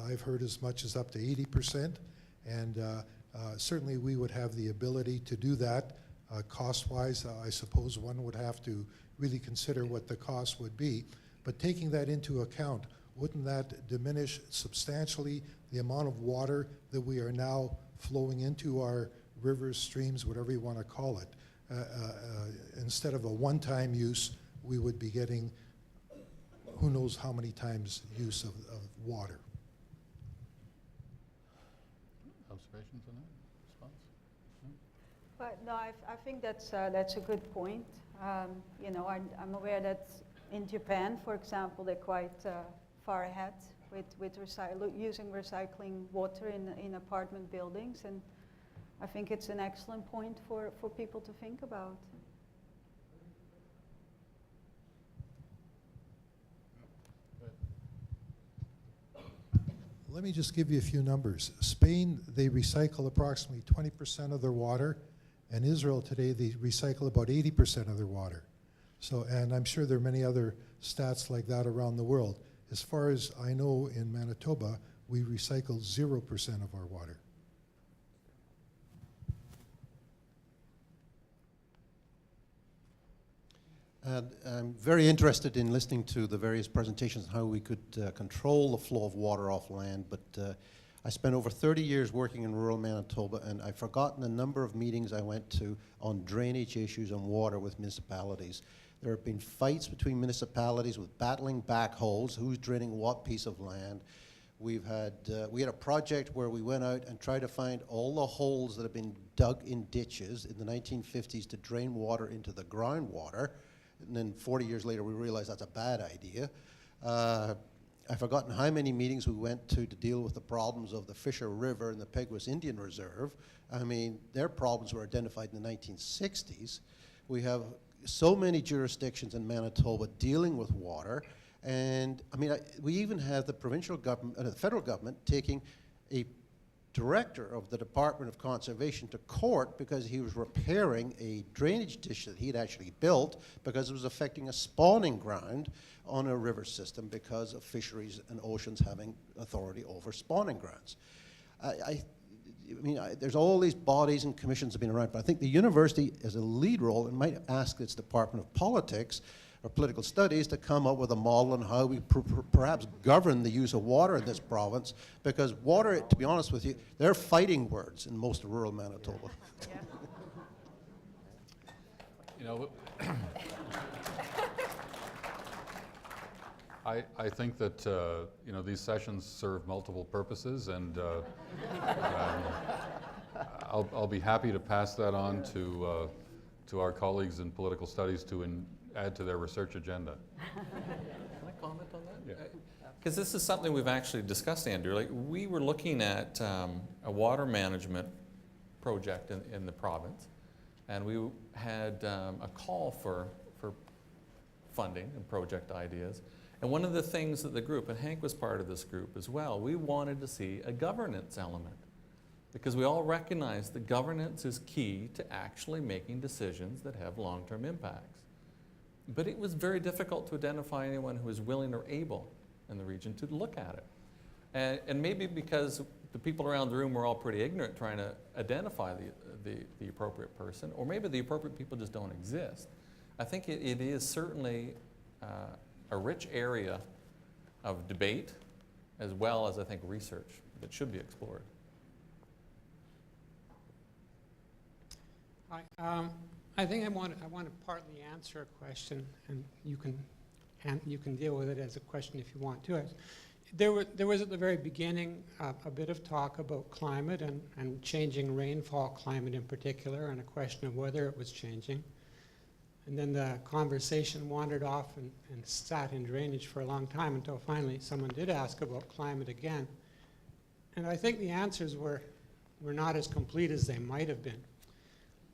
I've heard as much as up to 80%, and certainly we would have the ability to do that. Cost-wise, I suppose one would have to really consider what the cost would be, but taking that into account, wouldn't that diminish substantially the amount of water that we are now flowing into our rivers, streams, whatever you want to call it? Instead of a one-time use, we would be getting who knows how many times use of water. Observations on that? Response? But no, I think that's a good point. I'm aware that in Japan, for example, they're quite far ahead with using recycling water in apartment buildings, and I think it's an excellent point for people to think about. Let me just give you a few numbers. Spain, they recycle approximately 20% of their water, and Israel today, they recycle about 80% of their water. So, and I'm sure there are many other stats like that around the world. As far as I know, in Manitoba, we recycle 0% of our water. I'm very interested in listening to the various presentations on how we could control the flow of water off land, but I spent over 30 years working in rural Manitoba, and I've forgotten the number of meetings I went to on drainage issues and water with municipalities. There have been fights between municipalities with battling backholes, who's draining what piece of land. We had a project where we went out and tried to find all the holes that have been dug in ditches in the 1950s to drain water into the groundwater. And then 40 years later, we realized that's a bad idea. I've forgotten how many meetings we went to deal with the problems of the Fisher River and the Peguis Indian Reserve. I mean, their problems were identified in the 1960s. We have so many jurisdictions in Manitoba dealing with water. And I mean, we even have the provincial government, the federal government taking a director of the Department of Conservation to court because he was repairing a drainage ditch that he'd actually built because it was affecting a spawning ground on a river system because of fisheries and oceans having authority over spawning grounds. I mean, there's all these bodies and commissions that have been around, but I think the university has a lead role and might ask its Department of Politics or Political Studies to come up with a model on how we perhaps govern the use of water in this province, because water, to be honest with you, they're fighting words in most of rural Manitoba. Yeah. You know, I think that these sessions serve multiple purposes, and I'll be happy to pass that on to our colleagues in political studies to add to their research agenda. Can I comment on that? Yeah. Because this is something we've actually discussed, Andrew. Like, we were looking at a water management project in the province, And we had a call for funding and project ideas. And one of the things that the group, and Hank was part of this group as well, we wanted to see a governance element. Because we all recognize that governance is key to actually making decisions that have long-term impacts. But it was very difficult to identify anyone who was willing or able in the region to look at it. And maybe because the people around the room were all pretty ignorant trying to identify the appropriate person, or maybe the appropriate people just don't exist. I think it is certainly a rich area of debate, as well as, I think, research that should be explored. I think I want to partly answer a question, and you can deal with it as a question if you want to. There was at the very beginning a bit of talk about climate and changing rainfall climate in particular, and a question of whether it was changing. And then the conversation wandered off and sat in drainage for a long time until finally someone did ask about climate again. And I think the answers were not as complete as they might have been.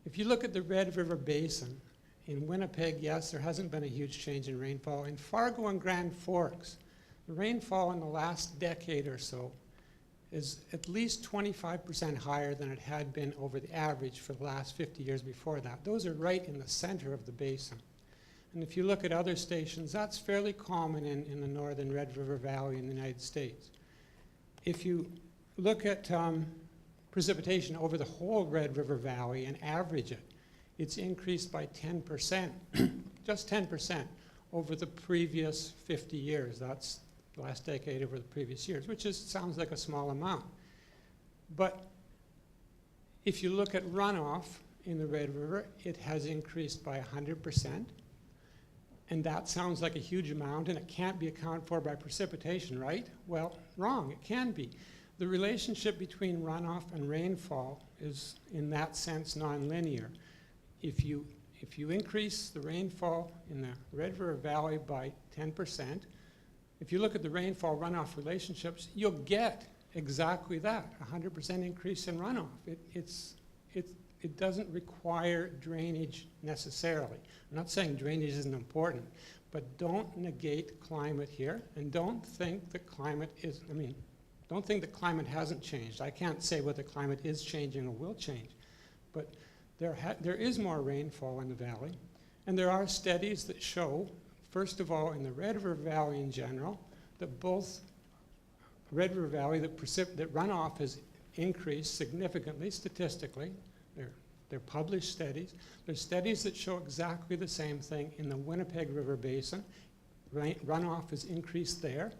If you look at the Red River Basin, in Winnipeg, yes, there hasn't been a huge change in rainfall. In Fargo and Grand Forks, the rainfall in the last decade or so is at least 25% higher than it had been over the average for the last 50 years before that. Those are right in the center of the basin. And if you look at other stations, that's fairly common in the northern Red River Valley in the United States. If you look at precipitation over the whole Red River Valley and average it, it's increased by 10%, just 10% over the previous 50 years. That's the last decade over the previous years, which sounds like a small amount. But if you look at runoff in the Red River, it has increased by 100%. And that sounds like a huge amount, and it can't be accounted for by precipitation, right? Well, wrong, it can be. The relationship between runoff and rainfall is, in that sense, nonlinear. If you increase the rainfall in the Red River Valley by 10%, if you look at the rainfall runoff relationships, you'll get exactly that, 100% increase in runoff. It doesn't require drainage necessarily. I'm not saying drainage isn't important, but don't negate climate here, and don't think that climate is, don't think that climate hasn't changed. I can't say whether climate is changing or will change, but there is more rainfall in the valley, and there are studies that show, first of all, in the Red River Valley in general, that both Red River Valley, that runoff has increased significantly statistically. They're published studies. There's studies that show exactly the same thing in the Winnipeg River Basin. Runoff has increased there.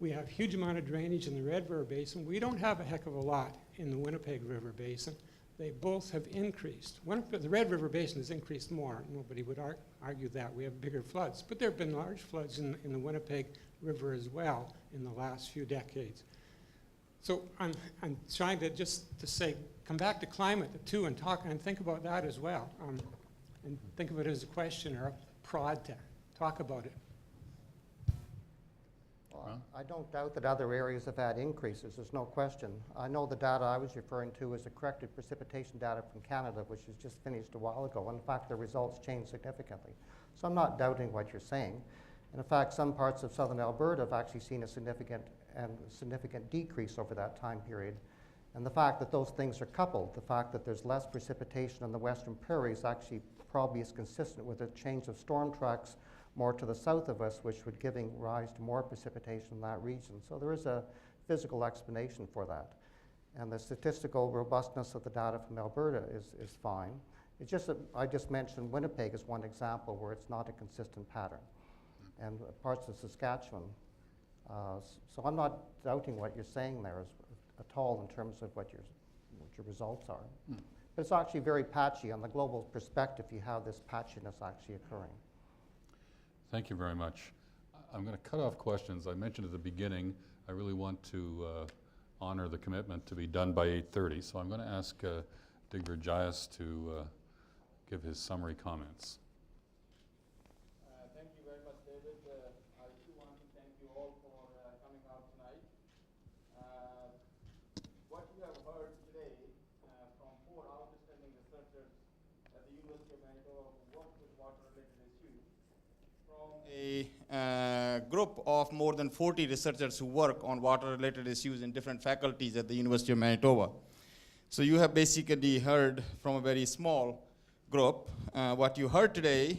We have a huge amount of drainage in the Red River Basin. We don't have a heck of a lot in the Winnipeg River Basin. They both have increased. The Red River Basin has increased more. Nobody would argue that. We have bigger floods. But there have been large floods in the Winnipeg River as well in the last few decades. So I'm trying to say, come back to climate too, and talk and think about that as well. And think of it as a question or a prod to talk about it. Well, I don't doubt that other areas have had increases, there's no question. I know the data I was referring to is the corrected precipitation data from Canada, which was just finished a while ago. In fact, the results changed significantly. So I'm not doubting what you're saying. And in fact, some parts of southern Alberta have actually seen a significant decrease over that time period. And the fact that those things are coupled, the fact that there's less precipitation in the western prairies actually probably is consistent with a change of storm tracks more to the south of us, which would giving rise to more precipitation in that region. So there is a physical explanation for that. And the statistical robustness of the data from Alberta is fine. It's just that I just mentioned Winnipeg as one example where it's not a consistent pattern. And parts of Saskatchewan. So I'm not doubting what you're saying there at all in terms of what your results are. But it's actually very patchy. On the global perspective, you have this patchiness actually occurring. Thank you very much. I'm going to cut off questions. I mentioned at the beginning, I really want to honor the commitment to be done by 8:30. So I'm going to ask Digvir Jayas to give his summary comments. Thank you very much, David. I too want to thank you all for coming out tonight. What you have heard today from 4 outstanding researchers at the Manitoba who work with water-related issues. From a group of more than 40 researchers who work on water-related issues in different faculties at the University of Manitoba. So you have basically heard from a very small group. What you heard today,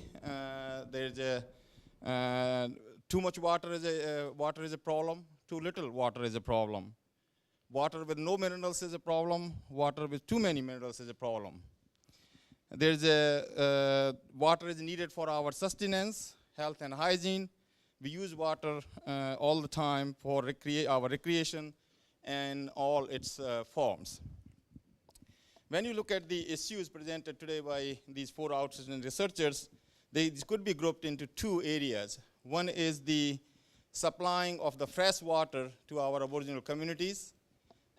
there's too much water is a problem, too little water is a problem. Water with no minerals is a problem, water with too many minerals is a problem. There's water is needed for our sustenance, health and hygiene. We use water all the time for our recreation and all its forms. When you look at the issues presented today by these 4 outstanding researchers, these could be grouped into 2 areas. One is the supplying of the fresh water to our Aboriginal communities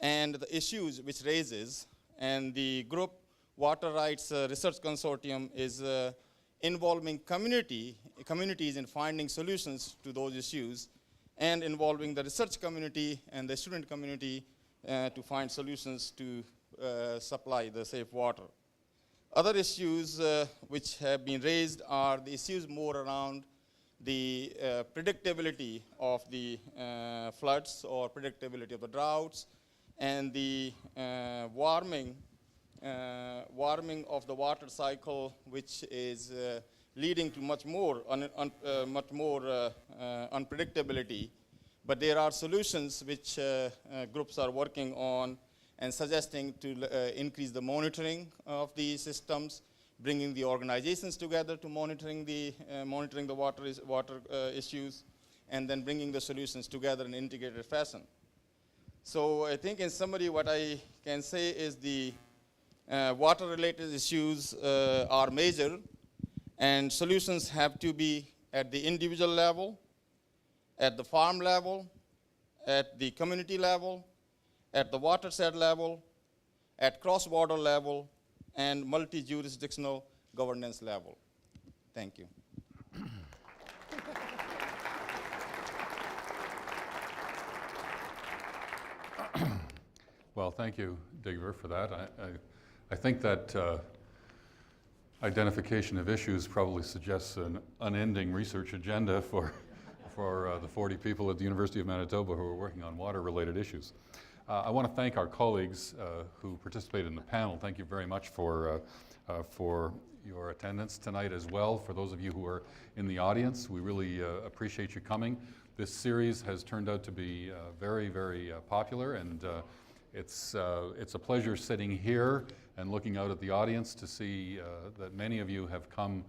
and the issues which raises. And the group Water Rights Research Consortium is involving communities in finding solutions to those issues and involving the research community and the student community to find solutions to supply the safe water. Other issues which have been raised are the issues more around the predictability of the floods or predictability of the droughts and the warming of the water cycle, which is leading to much more unpredictability. But there are solutions which groups are working on and suggesting to increase the monitoring of the systems, bringing the organizations together to monitoring the water issues, and then bringing the solutions together in an integrated fashion. So I think in summary what I can say is the water-related issues are major, and solutions have to be at the individual level, at the farm level, at the community level, at the watershed level, at cross-border level, and multi-jurisdictional governance level. Thank you. Well, thank you, Digger, for that. I think that identification of issues probably suggests an unending research agenda for the 40 people at the University of Manitoba who are working on water-related issues. I want to thank our colleagues who participated in the panel. Thank you very much for your attendance tonight as well. For those of you who are in the audience, we really appreciate you coming. This series has turned out to be very, very popular, and it's a pleasure sitting here and looking out at the audience to see that many of you have come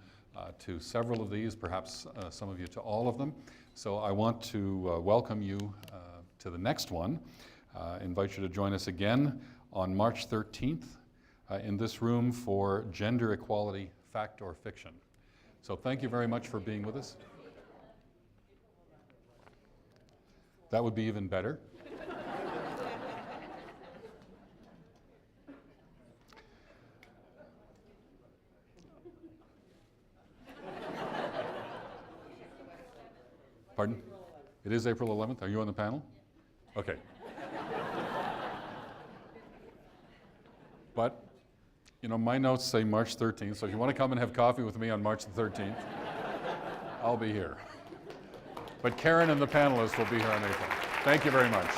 to several of these, perhaps some of you to all of them. So I want to welcome you to the next one. Invite you to join us again on March 13th in this room for Gender Equality, Fact or Fiction. So thank you very much for being with us. That would be even better. Pardon? It is April 11th. Are you on the panel? Okay. But, you know, my notes say March 13th, so if you want to come and have coffee with me on March the 13th, I'll be here. But Karen and the panelists will be here on April. Thank you very much.